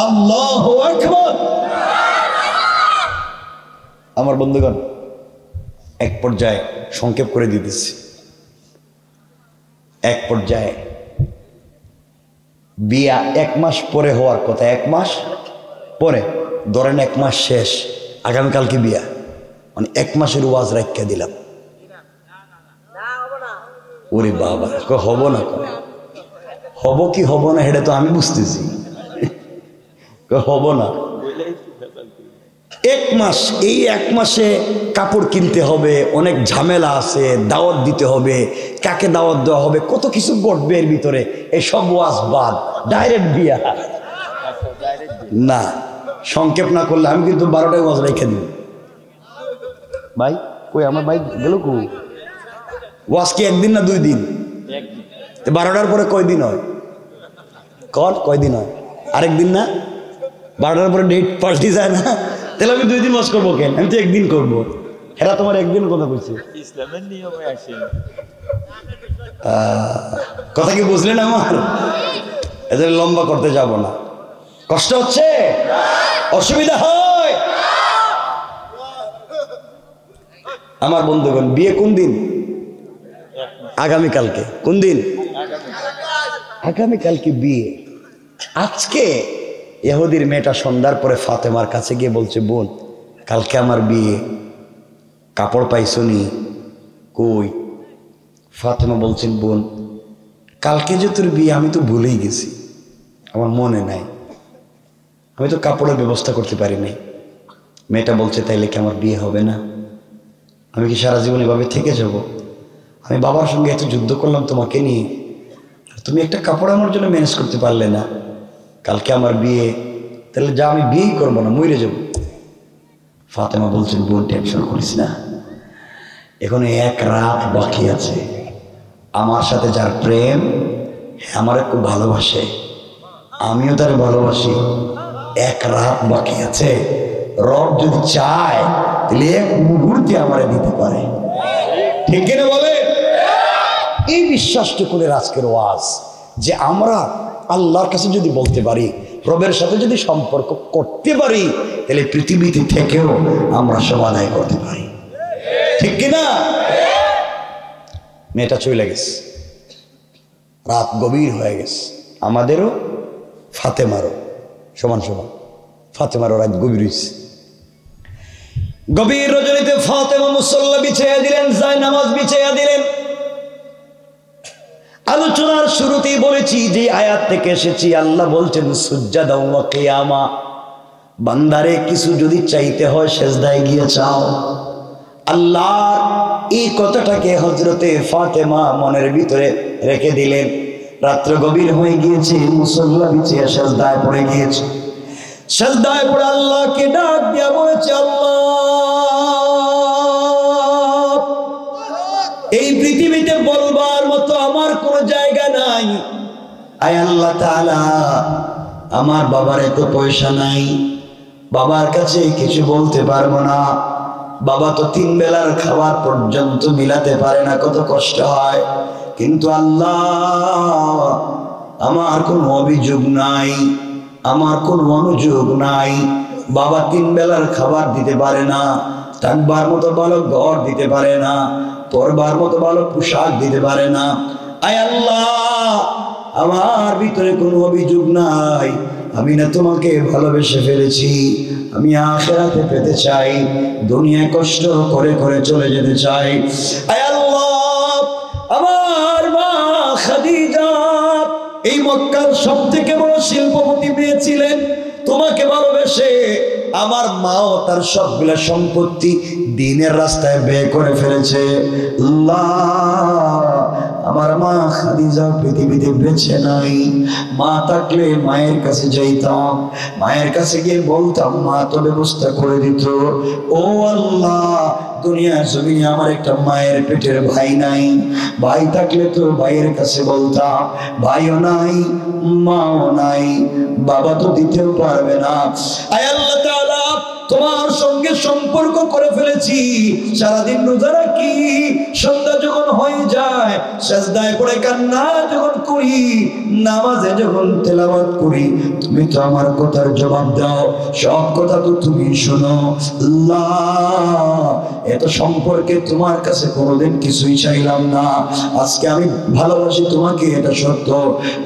আল্লাহু আকবার। আমার বন্ধুগণ, এক পর্যায়ে সংক্ষেপ করে দিতেছি, এক পর্যায়ে বিয়া 1 মাস পরে হওয়ার কথা, 1 মাস পরে, ধরেন 1 মাস শেষ, আগামীকালকে বিয়া, মানে 1 মাসের ওয়াজ রাখিয়া দিলাম। ওরে বাবা, হব না, হব কি হব না এটা তো আমি বুঝতেছি, হব না। 1 মাস, এই 1 মাসে কাপড় কিনতে হবে, অনেক ঝামেলা আছে, দাওয়াত দিতে হবে, কাকে দাওয়াত দেওয়া হবে, কত কিছু ঘটবে এর ভিতরে, এসব ওয়াজ বাদ, ডাইরেক্ট বিয়া। না, সংক্ষেপ না করলে আমি কিন্তু 12টায় ওয়াজ রেখে দিব। ভাই কই আমার ভাই গেল কো? ওয়াজ কি 1 দিন না 2 দিন? 12টার পরে কয়দিন হয়? কয়দিন হয়? আরেক দিন না? 12টার পরে ডেট পাল্টি যায় না? তাহলে আমি 2 দিন ওয়াজ করবো কেন? আমি তো 1 দিন করবো। এরা তোমার 1 দিন কথা কইছে, ইসলামের নিয়মে আসে। কথা কি বুঝলেন আমার? এদের লম্বা করতে যাব না। কষ্ট হচ্ছে, অসুবিধা হয়? আমার বন্ধুগণ, বিয়ে কোন দিন? আগামীকালকে। কোন দিন? আগামীকালকে বিয়ে। আজকে ইহুদির মেয়েটা সন্ধ্যার পরে ফাতেমার কাছে গিয়ে বলছে, বোন কালকে আমার বিয়ে, কাপড় পাইছো নি? কই? ফাতেমা বলছেন, বোন কালকে যে তোর বিয়ে আমি তো ভুলেই গেছি, আমার মনে নাই, আমি তো কাপড়ের ব্যবস্থা করতে পারি নাই। মেয়েটা বলছে, তাইলে কি আমার বিয়ে হবে না? আমি কি সারা জীবন এভাবে থেকে যাব? আমি বাবার সঙ্গে এত যুদ্ধ করলাম তোমাকে নিয়ে, তুমি একটা কাপড় আমার জন্য ম্যানেজ করতে পারলে না। কালকে আমার বিয়ে, তাহলে যা আমি বিয়েই করবো না, মরে যাব। ফাতেমা বলছেন, বোন টেনশন করিস না, এখন 1 রাত বাকি আছে। আমার সাথে যার প্রেম, আমার খুব ভালোবাসে, আমিও তার ভালোবাসি, 1 রাত বাকি আছে। রব যদি চায় তাহলে 1 মুহূর্তে আমার দিতে পারে, ঠিক কিনা বলে? এই বিশ্বাসটুকুনের আজকের ওয়াজ, যে আমরা আল্লাহর কাছে যদি বলতে পারি, রবের সাথে যদি সম্পর্ক করতে পারি, তাহলে পৃথিবীতে থেকেও আমরা সমাধান করতে পারি, ঠিক কিনা? মেয়েটা চলে গেছে, রাত গভীর হয়ে গেছে, আমাদেরও ফাতেমারও সমান সমান। ফাতেমারও রাত গভীর হয়েছে। গভীর রজনীতে ফাতেমা মুসল্লা বিছাইয়া দিলেন, যায় নামাজ বিছাইয়া দিলেন। আলোচনার শুরুতেই বলেছি যে আয়াত থেকে এসেছি, আল্লাহ বলছেন সুজ্জাদা ওয়া কিয়ামা, বান্দারে কিছু যদি চাইতে হয় সেজদায় গিয়ে চাও। আল্লাহর এই কথাটাকে হযরতে ফাতেমা মনের ভিতরে রেখে দিলেন। রাত্র গভীর হয়ে গিয়েছে, মুসল্লা বিছিয়ে সেজদায় পড়ে গিয়েছে। সেজদায় পড়ে আল্লাহকে ডাক দিয়া বলেছে, আল্লাহ এই পৃথিবীতে বলবার মতো আমার কোনো জায়গা নাই। আয় আল্লাহ তাআলা, আমার বাবার এত পয়সা নাই, বাবার কাছে কিছু বলতে পারবো না। বাবা তো 3 বেলার খাবার পর্যন্ত মিলাতে পারে না, কত কষ্ট হয়। কিন্তু আল্লাহ আমার কোনো অভিযোগ নাই, আমার কোনো অনুযোগ নাই। বাবা 3 বেলার খাবার দিতে পারে না, থাকবার মতো ভালো ঘর দিতে পারে না, পরবার মতো ভালো পোশাক দিতে পারে না। আয় আল্লাহ, আমার ভিতরে কোনো অভিযোগ নাই, আমি না তোমাকে ভালোবেসে ফেলেছি, আমি আখিরাতে পেতে চাই, দুনিয়ায় কষ্ট করে করে চলে যেতে চাই। আয় আল্লাহ, আমার মা খাদিজা এই মক্কার সবথেকে বড় শিল্পপতি মেয়ে ছিলেন, তোমাকে ভালোবেসে আমার মাও তার সবগুলা সম্পত্তি দ্বীনের রাস্তায় ব্যয় করে ফেলেছে। আল্লাহ, আমার মা খাদিজা পৃথিবীতে বেঁচে নাই। মা থাকলে মায়ের কাছে যাইতাম, মায়ের কাছে গিয়ে বলতাম, মা তো ব্যবস্থা করে দিত। ও আল্লাহ, দুনিয়া জমিনে আমার একটা মায়ের পেটের ভাই নাই, ভাই থাকলে তো ভাইয়ের কাছে বলতাম, ভাইও নাই, মাও নাই, বাবা তো দিতেও পারবে না। আয় আল্লাহ তাআলা, তোমার সঙ্গে সম্পর্ক করে ফেলেছি, সারাদিন রোজা রাখি, সন্ধ্যা যখন হয়ে যায় সেজদায় পড়ে কান্না যখন করি, নামাজে যখন তেলাওয়াত করি, তুমি তো আমার কথার জবাব দাও, সব কথা তো তুমি শোনো। আল্লাহ, এত সম্পর্কে তোমার কাছে কোনোদিন কিছুই চাইলাম না। আজকে আমি ভালোবাসি তোমাকে, এটা সত্য,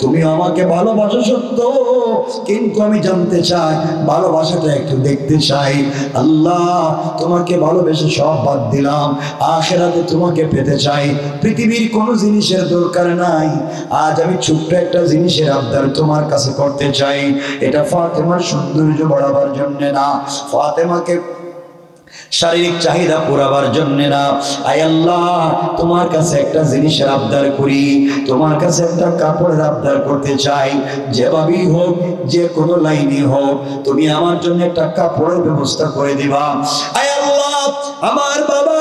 তুমি আমাকে ভালোবাসো সত্য, কিন্তু আমি জানতে চাই, ভালোবাসাটা একটু দেখতে চাই। আল্লাহ, তোমাকে ভালোবেসে সব বাদ দিলাম, আখিরাতে তোমাকে পেতে চাই। পৃথিবীর কোনো জিনিসের দরকার নাই, আজ আমি ছোট্ট একটা জিনিসের আবদার তোমার কাছে করতে চাই। এটা ফাতেমার সৌন্দর্য বাড়াবার জন্য না, ফাতেমাকে শারীরিক চাহিদা পুরাবার জন্য না। আয় আল্লাহ, তোমার কাছে একটা জিনিসের আবদার করি, তোমার কাছে একটা কাপড়ের আবদার করতে চাই। যেভাবেই হোক, যে কোনো লাইনে হোক, তুমি আমার জন্য একটা কাপড়ের ব্যবস্থা করে দিবা। আয় আল্লাহ, আমার বাবা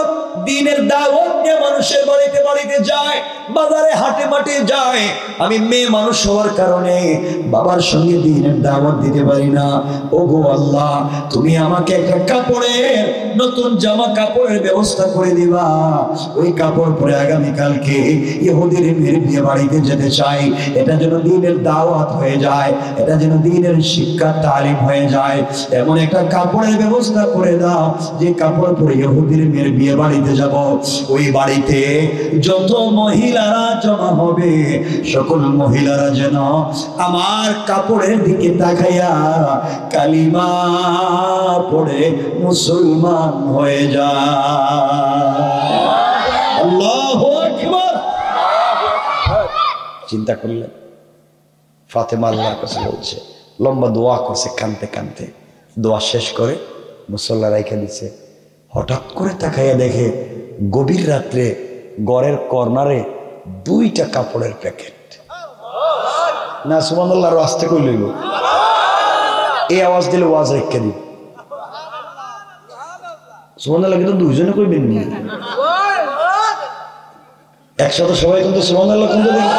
দিনের দাওয়াত নিয়ে মানুষের বাড়িতে বাড়িতে যায়, বাজারে হাটে মাঠে যায়। আমি মেয়ে মানুষ হওয়ার কারণে বাবার সঙ্গে দিনের দাওয়াত দিতে পারি না। ওগো আল্লাহ, তুমি আমাকে একটা কাপড়ের, নতুন জামা কাপড়ের ব্যবস্থা করে দিবা। ওই কাপড় পরে আগামীকালকে ইহুদির মেয়ের বিয়ে বাড়িতে যেতে চাই। এটা যেন দিনের দাওয়াত হয়ে যায়, এটা যেন দিনের শিক্ষা তালিম হয়ে যায়। এমন একটা কাপড়ের ব্যবস্থা করে দাও, যে কাপড় পরে ইহুদির মেয়ের বিয়ে বাড়িতে যাব। ওই বাড়িতে যত মহিলারা জমা হবে, সকল মহিলারা যেন আমার কাপড়ের দিকে তাকাইয়া কালিমা পড়ে মুসলমান হয়ে যায়। আল্লাহু আকবার। চিন্তা করলেন, ফাতেমা আল্লাহর কাছে বলছে, লম্বা দোয়া করছে, কানতে কানতে দোয়া শেষ করে মুসল্লা রাইখা দিছে। হঠাৎ করে তাকাইয়া দেখে গভীর রাত্রে ঘরের কর্নারে 2টা কাপড়ের প্যাকেট। না সুবহানাল্লাহ, আরো আস্তে কই লইব, এই আওয়াজ দিলে ওয়াজ রেখে দিব। সুবহানাল্লাহ কিন্তু 2জনে কইবেন নি, একসাথে সবাই কিন্তু সুবহানাল্লাহ কিন্তু দেখি।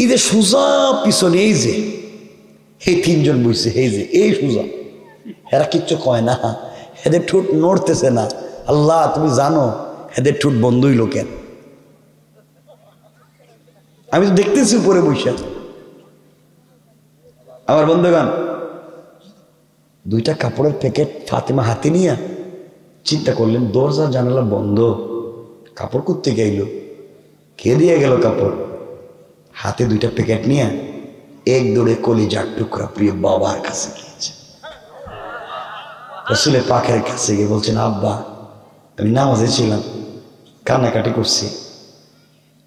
এই যে সুজা পিছনে, এই যে এই 3জন বইছে, এই যে এই সুজা, এরা কিচ্ছু কয় না, এদের ঠোঁট নড়তেছে না। আল্লাহ, তুমি জানো এদের ঠোঁট বন্ধ হইল কেন? আমি তো দেখতেছি উপরে বসে। আমার বন্ধুগণ, 2টা কাপড়ের প্যাকেট ফাতেমা হাতে নিয়ে চিন্তা করলেন, দরজা জানালা বন্ধ, কাপড় করতে গেল, কে দিয়ে গেল কাপড়? হাতে 2টা প্যাকেট নিয়ে এক দৌড়ে কলিজার টুকরা প্রিয় বাবার কাছে গিয়েছে। রাসূলের পাকের কাছে গিয়ে বলছেন, আব্বা, আমি নামাজে ছিলাম, কান্নাকাটি করছি,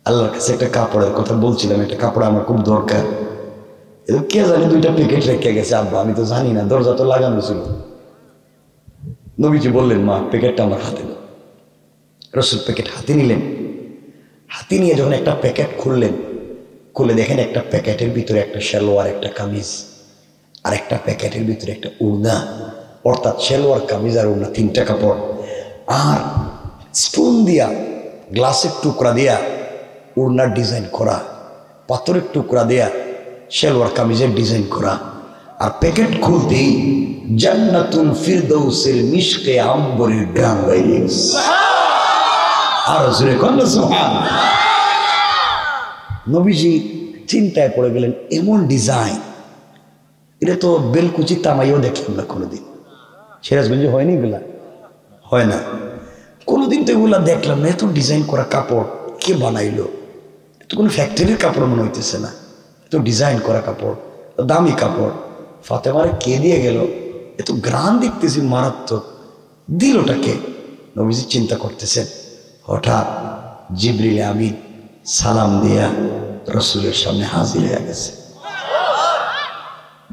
আল্লাহর কাছে একটা কাপড়ের কথা বলছিলাম, একটা কাপড় আমার খুব দরকার। কে জানি 2টা প্যাকেট রেখে গেছে আব্বা, আমি তো জানি না, দরজা তো লাগানো ছিল। নবীজি বললেন, মা, প্যাকেটটা আমার হাতে দাও। রাসূল প্যাকেট হাতে নিলেন, হাতে নিয়ে যখন একটা প্যাকেট খুললেন, খুলে দেখেন একটা প্যাকেটের ভিতরে একটা সালোয়ার, একটা কামিজ, আর একটা প্যাকেটের ভিতরে একটা উড়না, অর্থাৎ সালোয়ার, কামিজ আর উড়না, 3টা কাপড়। আর স্টোন দিয়া, গ্লাসের টুকরা দিয়া উড়নার ডিজাইন করা, পাথরের টুকরা দিয়া সালোয়ার কামিজের ডিজাইন করা। আর প্যাকেট খুলতেই জান্নাতুল ফিরদাউসের মিশকে আম্বরের গ্রাম বাইরে গেছে। আর জোরে কন্যা সুবহানাল্লাহ। নবীজি চিন্তায় পড়ে গেলেন, এমন ডিজাইন, এটা তো বেলকুচি তামাইও দেখলাম না কোনোদিন। সিরাজগঞ্জে হয়নি এগুলা, হয় না কোনোদিন, তো এগুলা দেখলাম না। এত ডিজাইন করা কাপড় কে বানাইলো? তো কোনো ফ্যাক্টরির কাপড় মনে হইতেছে না, এত ডিজাইন করা কাপড়, দামি কাপড়। ফাতেমারে কে দিয়ে গেল? এত গ্রান দেখতেছি মারাত্মক, দিলটাকে? নবীজি চিন্তা করতেছেন। হঠাৎ জিবরিল আমিন সালাম দিয়া রসুলের সামনে হাজির হয়ে গেছে।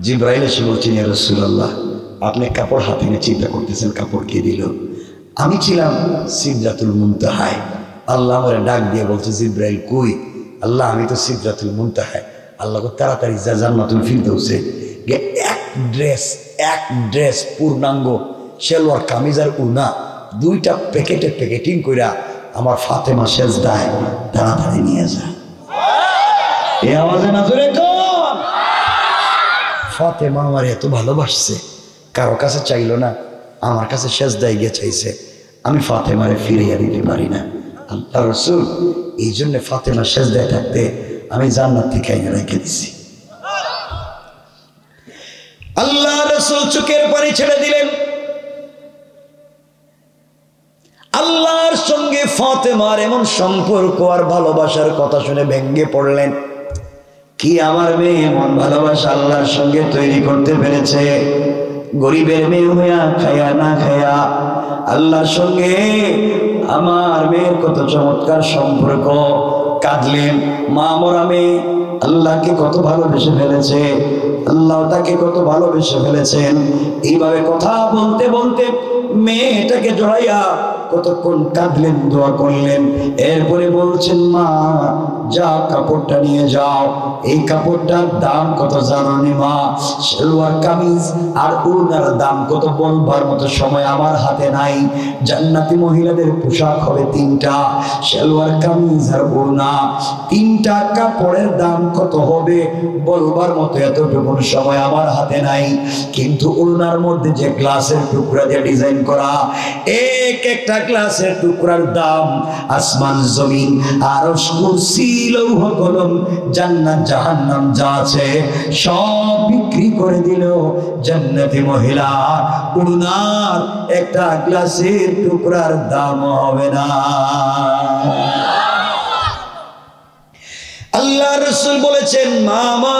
জিবরাইল এসে বলছেন, ইয়া রাসূলুল্লাহ, আপনি কাপড় হাতে নিয়ে চিন্তা করতেছেন, কাপড় কে দিল? আমি ছিলাম সিদরাতুল মুনতাহায়। আল্লাহ আমারে ডাক দিয়ে বলছে, জিবরাইল কই? আল্লাহ, আমি তো সিদরাতুল মুনতাহায়। আল্লাহ তাড়াতাড়ি যা জান্নাতুল ফিরদাউসে গিয়ে এক ড্রেস পূর্ণাঙ্গ সালোয়ার কামিজ আর উনা 2টা প্যাকেটে প্যাকেটিং কইরা আমার ফাতেমা সেজদায় তাড়াতাড়ি নিয়ে যা। এই আওয়াজে না জোরে কর। ফাতেমা আমার এত ভালোবাসছে, কারো কাছে চাইলো না, আমার কাছে সেজদায় গিয়ে চাইছে। আমি ফাতেমারে ফিরিয়ে দিতে পারি না। আল্লাহ রাসূল এই জন্য ফাতেমা সেজদায় থাকতে আমি জান্নাত থেকে এনে রেখে দিছি। আল্লাহ রাসূল চোখের পানি ছেড়ে দিলেন। আল্লাহর সঙ্গে ফাতেমার এমন সম্পর্ক আর ভালোবাসার কথা শুনে ভেঙ্গে পড়লেন। কি আমার মেয়ে এমন ভালোবাসা আল্লাহর সঙ্গে তৈরি করতে পেরেছে। গরিবের মেয়ে হইয়া খায়া না খায়া আল্লাহর সঙ্গে আমার মেয়ের কত চমৎকার সম্পর্ক। কাঁদলেন, মা মরা মেয়ে আল্লাহকে কত ভালোবেসে ফেলেছে, আল্লাহ তাকে কত ভালোবেসে ফেলেছেন। এইভাবে কথা বলতে বলতে মেয়েটাকে জড়াইয়া কতক্ষণ কাঁদলেন, দোয়া করলেন। এরপরে বলছেন, মা যা কাপড়টা নিয়ে যাও। এই কাপড়টার দাম কত জানো নি মা? সালোয়ার কামিজ আর ওড়নার দাম কত বলবার মতো সময় আমার হাতে নাই। জান্নাতি মহিলাদের পোশাক হবে তিনটা, সালোয়ার কামিজ আর ওড়না। তিনটা কাপড়ের দাম কত হবে বলবার মতো এতটুকু সময় আমার হাতে নাই। কিন্তু ওড়নার মধ্যে যে গ্লাসের টুকরা দিয়ে ডিজাইন করা, এক একটা গ্লাসের টুকরার দাম আসমান জমিন আরশ কুরসি লৌহ কলম জান্নাত জাহান্নাম যা আছে সব বিক্রি করে দিল। জান্নাতি মহিলা ওড়নার একটা গ্লাসের টুকরার দাম হবে না। আল্লাহ রাসূল বলেছেন, মামা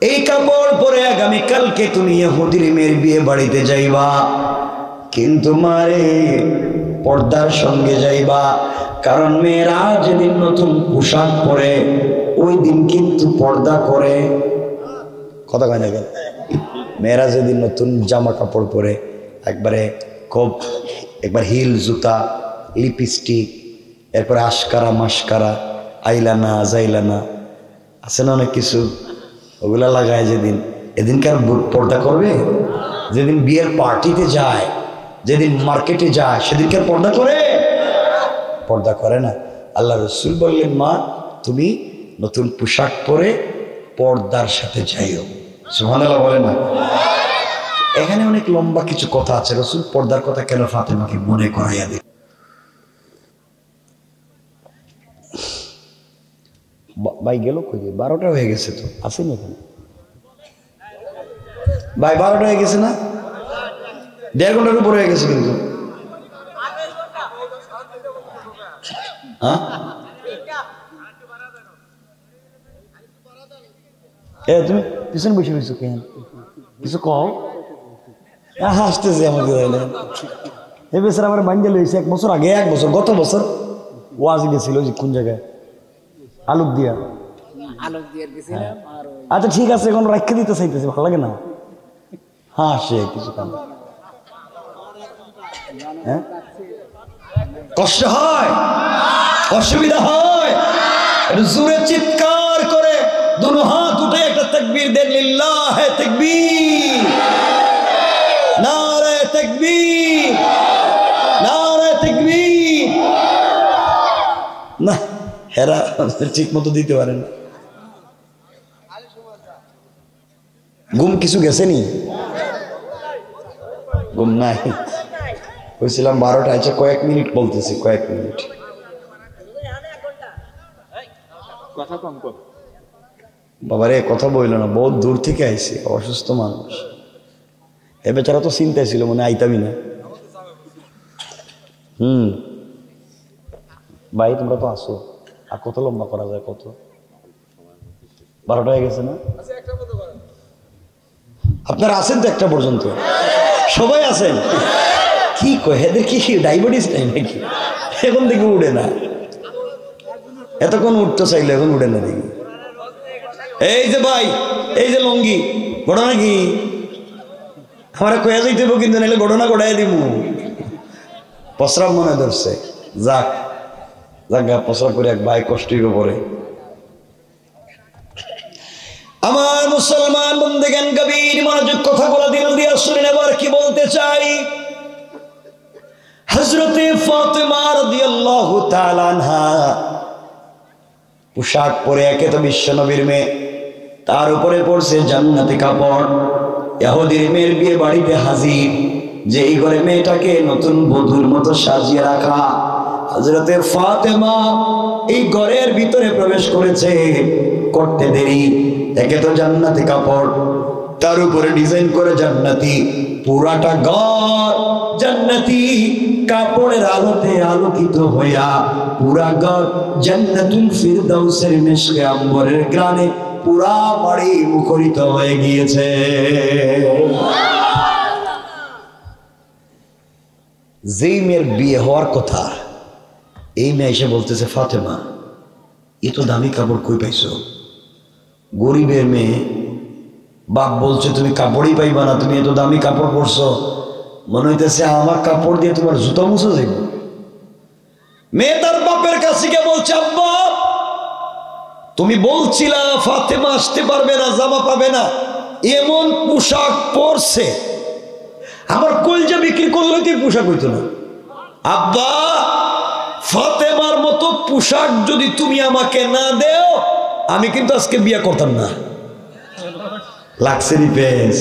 এই কাপড় পরে আগামীকালকে তুমি ইহুদির মেয়ের বিয়ে বাড়িতে যাইবা, কিন্তু মারে পর্দার সঙ্গে যাইবা। কারণ মেয়েরা যেদিন নতুন পোশাক পরে ওই দিন কিন্তু পর্দা করে। কথা কয় না কেন? মেয়েরা যেদিন নতুন জামা কাপড় পরে একবার হিল জুতা, লিপস্টিক, এরপরে আশকারা মাস্কারা, আইলানা জাইলানা আছে না অনেক কিছু, ওগুলা লাগায় যেদিন, এদিনকার পর্দা করবে? যেদিন বিয়ের পার্টিতে যায়, যেদিন মার্কেটে যায়, সেদিনকার পর্দা করে? পর্দা করে না। আল্লাহ রাসূল বললেন, মা তুমি নতুন পোশাক পরে পর্দার সাথে যাইও। সুবহানাল্লাহ বলে না? এখানে অনেক লম্বা কিছু কথা আছে। রাসূল পর্দার কথা কেন ফাতেমাকে মনে করাইয়া দিল? ভাই গেল কই? 12টা হয়ে গেছে তো, আসেনি এখানে ভাই? 12টা হয়ে গেছে না? 1.5 ঘন্টার উপর হয়ে গেছে কিন্তু। হ্যাঁ তুমি পিছনে বসে রয়েছো কেন? কিছু কও। হাসতেছে আমাকে। এ বেচারা আমার বাঞ্জা লইছে 1 বছর আগে, 1 বছর গত বছর ওয়াজ গেছিল কোন জায়গায়? আলোক দিয়া গেছিলাম। আচ্ছা ঠিক আছে, এখন রাখতে দিতে চাইতেছে, ভালো লাগে না? হ্যাঁ সে কিছু কাম কষ্ট হয়, অসুবিধা হয়, জোরে চিৎকার করে দুনো হাত উঠে একটা তাকবীর দেন, লিল্লাহে তাকবীর, নারে তাকবীর, নারে তাকবীর। না হেরা ঠিক মতো দিতে পারেন। ঘুম কিছু গেছে নি? ঘুম নাই? কইছিলাম 12টা, আচ্ছা কয়েক মিনিট বলতেছি, কয়েক মিনিট। বাবারে কথা বইল না, বহুত দূর থেকে আইছি, অসুস্থ মানুষ। এ বেচারা তো চিন্তায় ছিল, মনে আইতামি না। ভাই তোমরা তো আসো, আর কত লম্বা করা যায়? কত 12টা হয়ে গেছে না? আপনারা আছেন তো 1টা পর্যন্ত? সবাই আছেন? কি কয় এদের কি ডায়াবেটিস নাই নাকি? এখন দেখি উঠে না, এতক্ষণ উঠতে চাইলে এখন উঠে না দেখি। এই যে ভাই, এই যে লঙ্গি, ঘটনা কি? আমার কয়ে যাইতে কিন্তু নাহলে ঘটনা ঘটাই দিব। প্রস্রাব মনে ধরছে, যাক জায়গা প্রস্রাব করে এক ভাই কষ্টই পরে। আমার মুসলমান বন্দেগান কবির মনোযোগ কথাগুলো দিল দিয়ে শুনে এবার কি বলতে চাই। হযরতে ফাতেমা রাদিয়াল্লাহু তাআলা আনহা পোশাক পরে, একে তো বিশ্ব নবীর মেয়ে, তার উপরে পড়ছে জান্নাতি কাপড়। ইহুদির মেয়ের বিয়ে বাড়িতে হাজির, যে এই ঘরে মেয়েটাকে নতুন বধূর মতো সাজিয়ে রাখা। হযরতে ফাতেমা এই ঘরের ভিতরে প্রবেশ করেছে, করতে দেরি, একে তো জান্নাতি কাপড়, তার উপরে ডিজাইন করে জান্নাতি, পুরাটা ঘর জান্নাতি কাপড়ের আলোতে আলোকিত হইয়া পুরা ঘর জান্নাতুল ফিরদাউসের মিশকে আম্বরের গ্রানে পুরা বাড়ি মুখরিত হয়ে গিয়েছে। যেই মেয়ের বিয়ে হওয়ার কথা, এই মেয়ে এসে বলতেছে, ফাতেমা এত দামি কাপড় কই পাইছো? গরিবের মেয়ে, বাপ বলছে তুমি কাপড়ই পাইবা না, তুমি এত দামি কাপড় পরছো, মনে হইতেছে আমার কাপড় দিয়ে তোমার জুতো মুছে যাইব। মেয়ে তার বাপের কাছে গিয়ে বলছে, আব্বা তুমি বলছিলা ফাতেমা আসতে পারবে না, জামা পাবে না, এমন পোশাক পরছে, আমার কলজা বিক্রি করলে কি পোশাক হইতো না? আব্বা ফাতেমার মতো পোশাক যদি তুমি আমাকে না দেও, আমি কিন্তু আজকে বিয়ে করতাম না। লাগছে নি পেস?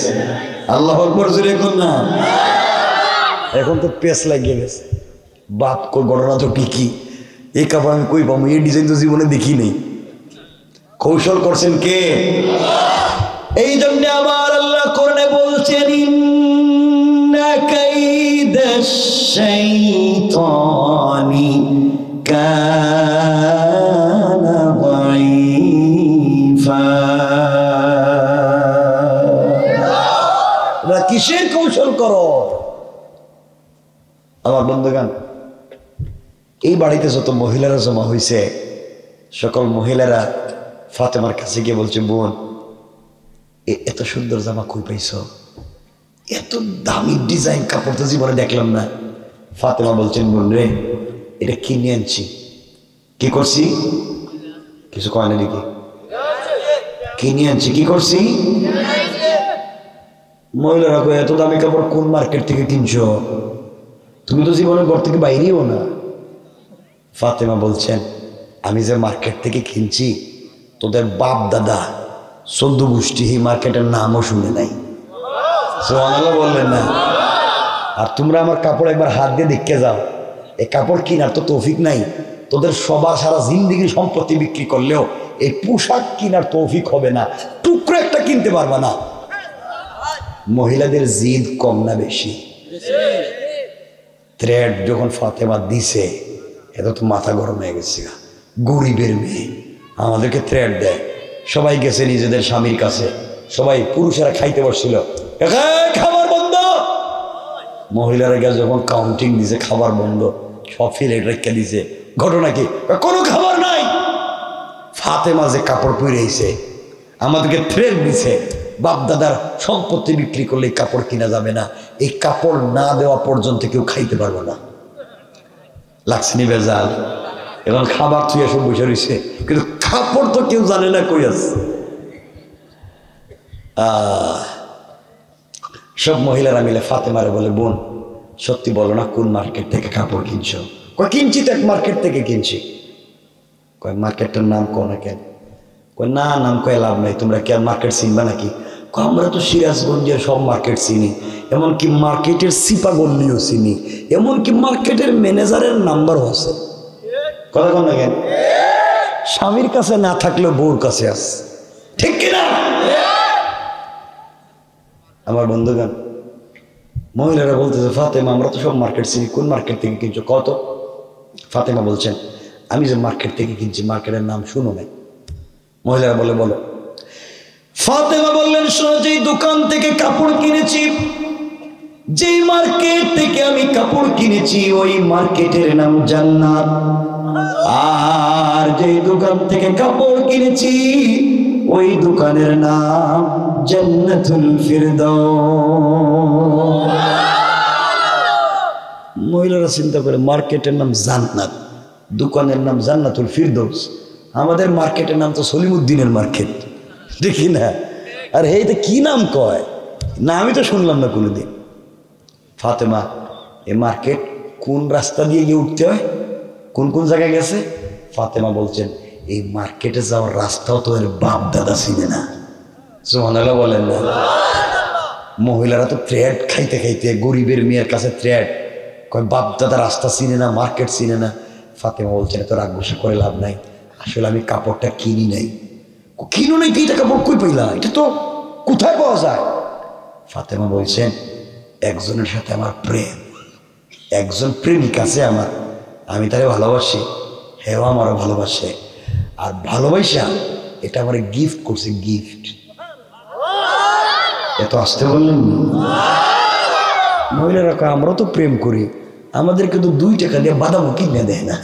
আল্লাহ আকবার জোরে কোন না। এখন তো পেস লাগিয়ে গেছে। বাপ ঘটনা তো ঠিকই, এই কাপড় আমি কই পাবো? এই ডিজাইন তো জীবনে দেখি নেই। কৌশল করছেন কে? এই জন্য আমার আল্লাহ কোরআনে বলছেন, ইন্না কাইদাশ শাইতানি কানা দাঈফা। কিসের কৌশল করো? আমার বন্ধুগণ, এই বাড়িতে যত মহিলারা জমা হয়েছে, সকল মহিলারা ফাতেমার কাছে গিয়ে বলছে, বোন এত সুন্দর জামা কই পাইছ? এত দামি ডিজাইন কাপড় তো জীবনে দেখলাম না। ফাতেমা বলছেন, বোন রে এটা কিনে আনছি। কি করছি? কিছু কয় না নাকি? কিনে আনছি। কি করছি? মহিলারা কয়, এত দামি কাপড় কোন মার্কেট থেকে কিনছো? তুমি তো জীবনে ঘর থেকে বাইরেও না। ফাতেমা বলছেন, আমি যে মার্কেট থেকে কিনছি, তোদের বাপ দাদা 14 গোষ্ঠী এই মার্কেটের নামও শুনে নাই। সুবহানাল্লাহ বললেন না? আর তোমরা আমার কাপড় একবার হাত দিয়ে দেখে যাও, এই কাপড় কিনার তো তৌফিক নাই। তোদের সবার সারা জিন্দেগির সম্পত্তি বিক্রি করলেও এই পোশাক কিনার তৌফিক হবে না, টুকরো একটা কিনতে পারবা না। মহিলাদের জিদ কম না বেশি? থ্রেড যখন ফাতেমা দিছে, এটা তো মাথা গরম হয়ে গেছে। গরিবের মেয়ে আমাদেরকে থ্রেড দেয়। সবাই গেছে নিজেদের স্বামীর কাছে, সবাই পুরুষেরা খাইতে বসছিল, খাবার বন্ধ। মহিলারা গেছে যখন কাউন্টিং দিছে, খাবার বন্ধ, সব ফিরে রেখে দিছে। ঘটনা কি? কোনো খাবার নাই। ফাতেমা যে কাপড় পরেছে, আমাদেরকে থ্রেড দিছে, বাপ দাদার সম্পত্তি বিক্রি করলে এই কাপড় কিনা যাবে না, এই কাপড় না দেওয়া পর্যন্ত কেউ খাইতে পারবে না। লাগছে নি বেজাল? এখন খাবার থুয়ে সব বসে রয়েছে, কিন্তু কাপড় তো কেউ জানে না কই আছে। সব মহিলারা মিলে ফাতেমারে বলে, বোন সত্যি বলো না, কোন মার্কেট থেকে কাপড় কিনছো? কয় কিনছি তো এক মার্কেট থেকে কিনছি। কয় মার্কেটটার নাম কো না কেন? কয় না, নাম কয়ে লাভ নাই, তোমরা কি আর মার্কেট চিনবা নাকি? আমরা তো সিরাজগঞ্জের সব মার্কেট চিনি, এমনকি মার্কেটের সিপা গল্লিও চিনি, এমনকি মার্কেটের ম্যানেজারের নাম্বারও আছে। কথা কন না কেন? স্বামীর কাছে না থাকলেও বউর কাছে আছে, ঠিক কিনা? আমার বন্ধুগণ, মহিলারা বলতেছে, ফাতেমা আমরা তো সব মার্কেট চিনি, কোন মার্কেট থেকে কিনছো কত? ফাতেমা বলছেন, আমি যে মার্কেট থেকে কিনছি মার্কেটের নাম শুনো নাই। মহিলারা বলে, বলো। ফাতেমা বললেন, শোনো, যেই দোকান থেকে কাপড় কিনেছি, যেই মার্কেট থেকে আমি কাপড় কিনেছি, ওই মার্কেটের নাম জান্নাত। আর যেই দোকান থেকে কাপড় কিনেছি, ওই দোকানের নাম জান্নাতুল ফিরদাউস। মহিলারা চিন্তা করে, মার্কেটের নাম জান্নাত, দোকানের নাম জান্নাতুল ফিরদাউস, আমাদের মার্কেটের নাম তো সলিমুদ্দিনের মার্কেট, দেখি না? আর এইটা কি নাম কয় না, আমি তো শুনলাম না কোনোদিন। ফাতেমা, এই মার্কেট কোন রাস্তা দিয়ে গিয়ে উঠতে হয়, কোন কোন জায়গায় গেছে? ফাতেমা বলছেন, এই মার্কেটে যাওয়ার রাস্তাও তো এর বাপ দাদা চিনে না। সুবহানাল্লাহ বলেন না? মহিলারা তো থ্রেড খাইতে খাইতে, গরিবের মেয়ের কাছে থ্রেড, কয় বাপ দাদা রাস্তা চিনে না, মার্কেট চিনে না। ফাতেমা বলছেন, এত রাগ গুসা করে লাভ নাই, আসলে আমি কাপড়টা কিনি নাই। কিনো নাই? এইটা কাপড় কই পাইলা? এটা তো কোথায় পাওয়া যায়? ফাতেমা বলছেন, একজনের সাথে আমার প্রেম, একজন প্রেমিক আছে আমার, আমি তারে ভালোবাসি, হেও আমারও ভালোবাসে, আর ভালোবাসা এটা আমার গিফট করছে, গিফট। এত আসতে বললেন না? মহিলারা কয়, আমরাও তো প্রেম করি, আমাদেরকে তো 2 টাকা দিয়ে বাদামও কিনে দেয় না,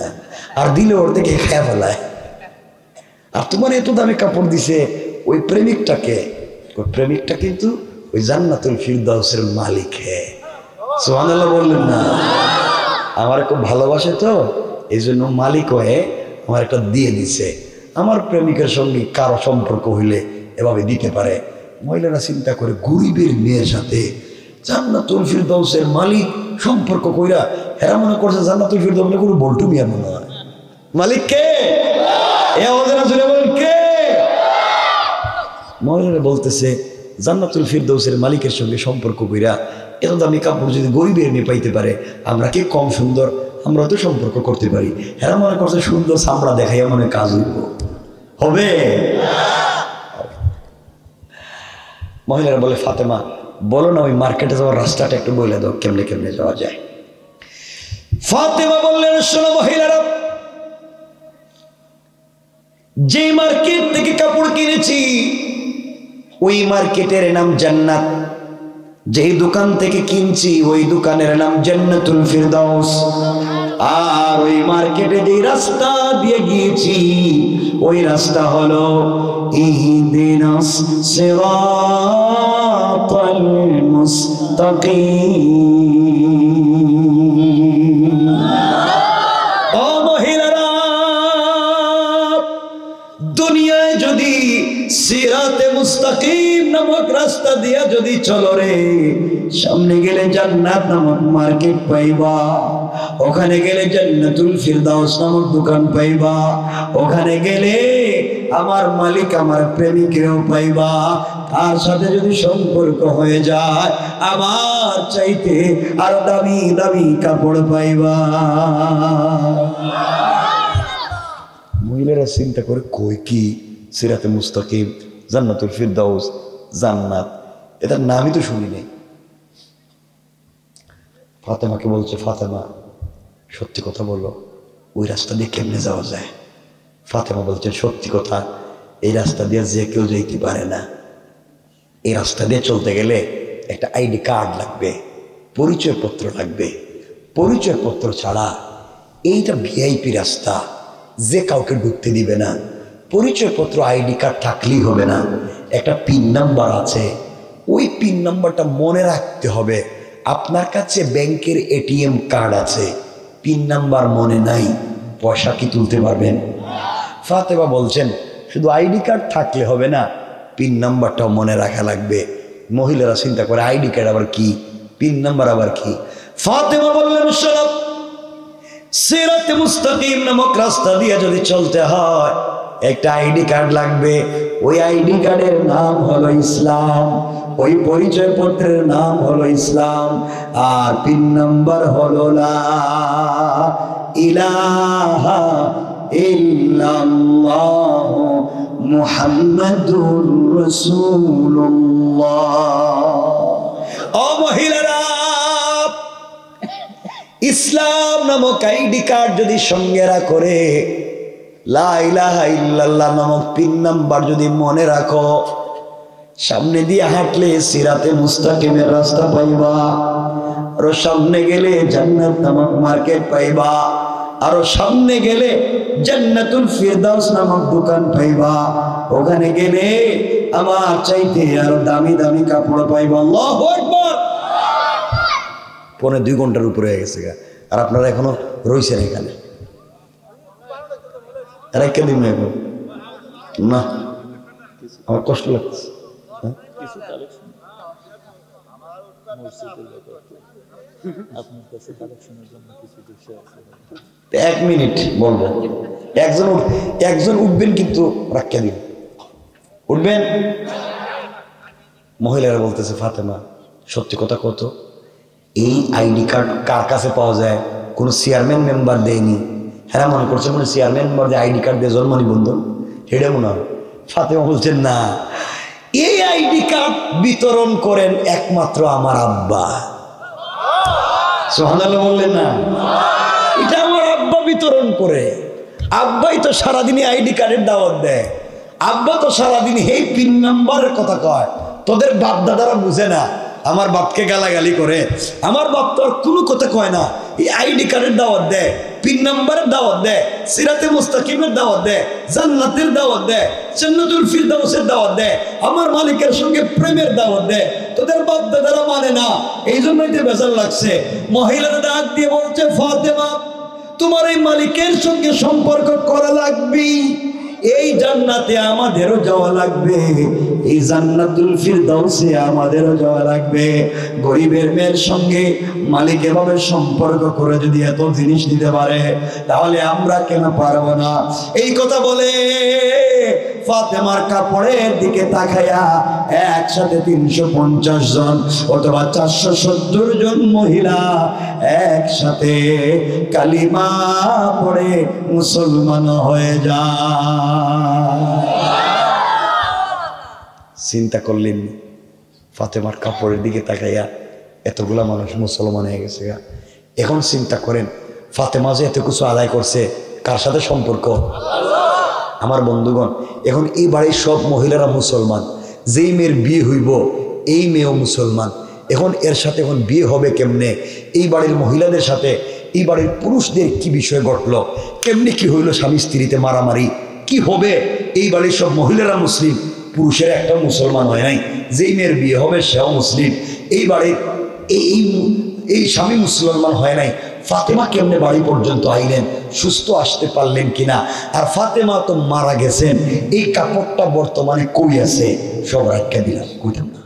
আর দিলে ওর থেকে খেয়ে ফেলায়। আর তোমার এত দামে কাপড় দিছে ওই প্রেমিকটাকে, ওই প্রেমিকটা কিন্তু ওই জান্নাতুল ফিরদাউসের মালিক। হে সুবহানাল্লাহ বললেন না? আমার খুব ভালোবাসে তো এই জন্য মালিক হয়ে আমার একটা দিয়ে দিছে। আমার প্রেমিকের সঙ্গে কারো সম্পর্ক হইলে এভাবে দিতে পারে। মহিলারা চিন্তা করে, গরিবের মেয়ের সাথে জান্নাতুল ফিরদাউসের মালিক সম্পর্ক কইরা, এরা মনে করছে জান্নাতুল ফিরদাউস কোনো বল্টু মিয়া মনে হয়। মালিক কে? কে? মহিলারা বলতেছে, জান্নাতুল ফিরদাউসের মালিকের সঙ্গে সম্পর্ক কইরা এত দামি কাপড় যদি গরিবের মেয়ে পাইতে পারে, আমরা কি কম সুন্দর? আমরা তো সম্পর্ক করতে পারি। এরা মনে করছে সুন্দর চামড়া দেখাইয়া মনে কাজ হইব, হবে। মহিলারা বলে, ফাতেমা বলো না ওই মার্কেটে যাওয়ার রাস্তাটা একটু বলে দাও, কেমনে কেমনে যাওয়া যায়। ফাতেমা বললেন, শোনো মহিলারা, যে মার্কেট থেকে কাপড় কিনেছি ওই মার্কেটের নাম জান্নাত, যেই দোকান থেকে কিনছি ওই দোকানের নাম জান্নাতুল ফিরদাউস। আর ওই মার্কেটে যে রাস্তা দিয়ে গিয়েছি ওই রাস্তা হলো ইহদিনাস সিরাতাল মুস্তাকিম। ও মহিলারা, দুনিয়ায় যদি সিরাতে মুস্তাকিম নামক রাস্তা দিয়া যদি চলো রে, সামনে গেলে জান্নাত নামক মার্কেট পাইবা, ওখানে গেলে জান্নাতুল ফিরদাউস নামক দোকান পাইবা, ওখানে গেলে আমার মালিক আমার প্রেমিকেও পাইবা, তার সাথে যদি সম্পর্ক হয়ে যায় আমার চাইতে আরো দামি দামি কাপড় পাইবা। মহিলারা চিন্তা করে, কই কি সিরাতে মুস্তাকিম, জান্নাতুল ফিরদাউস, জান্নাত, এটার নামই তো শুনি নাই। ফাতেমাকে বলছে, ফাতেমা সত্যি কথা বলো, ওই রাস্তা দিয়ে কেমনে যাওয়া যায়? ফাতেমা বলছেন, সত্যি কথা, এই রাস্তা দিয়ে যে কেউ যেতে পারে না। এই রাস্তা দিয়ে চলতে গেলে একটা আইডি কার্ড লাগবে, পরিচয়পত্র লাগবে। পরিচয়পত্র ছাড়া এইটা ভিআইপি রাস্তা, যে কাউকে ঢুকতে দিবে না। পরিচয়পত্র আইডি কার্ড থাকলেই হবে না, একটা পিন নাম্বার আছে, ওই পিন নাম্বারটা মনে রাখতে হবে। আপনার কাছে ব্যাংকের এটিএম কার্ড আছে, পিন নাম্বার মনে নাই, পয়সা কি তুলতে পারবেন? ফাতেমা বলছেন, শুধু আইডি কার্ড থাকলে হবে না, পিন নাম্বারটাও মনে রাখা লাগবে। মহিলারা চিন্তা করে, আইডি কার্ড আবার কি, পিন নাম্বার আবার কি? ফাতেমা বললেন, শোনো, সিরাতে মুস্তাকিম নামক রাস্তা দিয়ে যদি চলতে হয় একটা আইডি কার্ড লাগবে। ওই আইডি কার্ডের নাম হলো ইসলাম, ওই পরিচয় পত্রের নাম হলো ইসলাম, আর পিন নাম্বার হলো লা ইলাহা ইল্লাল্লাহ মুহাম্মাদুর রাসূলুল্লাহ। ও মহিলারা, ইসলাম নামক আইডি কার্ড যদি সঙ্গে রাখে, লা ইলাহা ইল্লাল্লাহ নামক পিন নাম্বার যদি মনে রাখো, সামনে দিয়ে হাঁটলে সিরাতে মুস্তাকিমের রাস্তা পাইবা, আরো সামনে গেলে জান্নাত নামক মার্কেট পাইবা, আরো সামনে গেলে জান্নাতুল ফিরদাউস নামক দোকান পাইবা, ওখানে গেলে আমার চাইতে আরো দামি দামি কাপড় পাইবা। আল্লাহু আকবার। 2.5 ঘন্টার উপরে হয়ে গেছে, আর আপনারা এখনো রয়েছেন এখানে। রেখে দিন এখন না, আমার কষ্ট লাগছে। 1 মিনিট বলবো, একজন উঠবেন, কিন্তু রাখিয়া দিন, উঠবেন। মহিলারা বলতেছে, ফাতেমা সত্যি কথা কত, এই আইডি কার্ড কার কাছে পাওয়া যায়? কোনো চেয়ারম্যান মেম্বার দেয়নি। হ্যাঁ, মনে করছে মানে চেয়ারম্যান মেম্বার যে আইডি কার্ড দিয়ে জন্ম নিবন্ধন, সেটা মনে হয়। ফাতেমা বলছেন, না, এই আইডি কার্ড বিতরণ করেন একমাত্র আমার আব্বা। সুবহানাল্লাহ বললেন না? এটা আমার আব্বা বিতরণ করে। আব্বাই তো সারাদিনই আইডি কার্ডের দাওয়াত দেয়, আব্বা তো সারাদিন এই পিন নাম্বারের কথা কয়। তোদের বাপ দাদারা বুঝে না, আমার বাপকে গালাগালি করে, আমার বাপ তো আর কোনো কথা কয় না, এই আইডি কার্ডের দাওয়াত দেয়, পিন নাম্বারের দাওয়াত দেয়, সিরাতে মুস্তাকিমের দাওয়াত দেয়, জান্নাতের দাওয়াত দেয়, জান্নাতুল ফিরদাউসের দাওয়াত দেয়, আমার মালিকের সঙ্গে প্রেমের দাওয়াত দেয়। তোদের বাপ দাদারা মানে না, এই জন্যই তো বেজার লাগছে। মহিলারা ডাক দিয়ে বলছে, ফাতেমা তোমার এই মালিকের সঙ্গে সম্পর্ক করা লাগবে, এই জান্নাতে আমাদেরও যাওয়া লাগবে, এই জান্নাতুল ফিরদাউসে আমাদেরও যাওয়া লাগবে। গরিবের মেয়ের সঙ্গে মালিক এভাবে সম্পর্ক করে যদি এত জিনিস দিতে পারে, তাহলে আমরা কেন পারবো না? এই কথা বলে ফাতেমার কাপড়ের দিকে তাকাইয়া একসাথে 350 জন অথবা 470 জন মহিলা একসাথে কালিমা পড়ে মুসলমান হয়ে যায়। চিন্তা করলেন ফাতেমার কাপড়ের দিকে তাকাইয়া এতগুলা মানুষ মুসলমান হয়ে গেছে। এখন চিন্তা করেন ফাতেমা যে এত কিছু আদায় করছে, কার সাথে সম্পর্ক? আমার বন্ধুগণ, এখন এই বাড়ির সব মহিলারা মুসলমান, যেই মেয়ের বিয়ে হইব এই মেয়েও মুসলমান। এখন এর সাথে এখন বিয়ে হবে কেমনে? এই বাড়ির মহিলাদের সাথে এই বাড়ির পুরুষদের কি বিষয় ঘটলো, কেমনে কি হইলো, স্বামী স্ত্রীতে মারামারি কি হবে? এই বাড়ির সব মহিলারা মুসলিম, পুরুষের একটা মুসলমান হয় নাই, যেই মেয়ের বিয়ে হবে সেও মুসলিম। এই বাড়ির এই স্বামী মুসলমান হয় নাই, ফাতেমা কেমনে বাড়ি পর্যন্ত আইলেন, সুস্থ আসতে পারলেন কিনা? আর ফাতেমা তো মারা গেছেন, এই কাপড়টা বর্তমানে কই আছে? সব রাখা দিলাম, কইতাম না।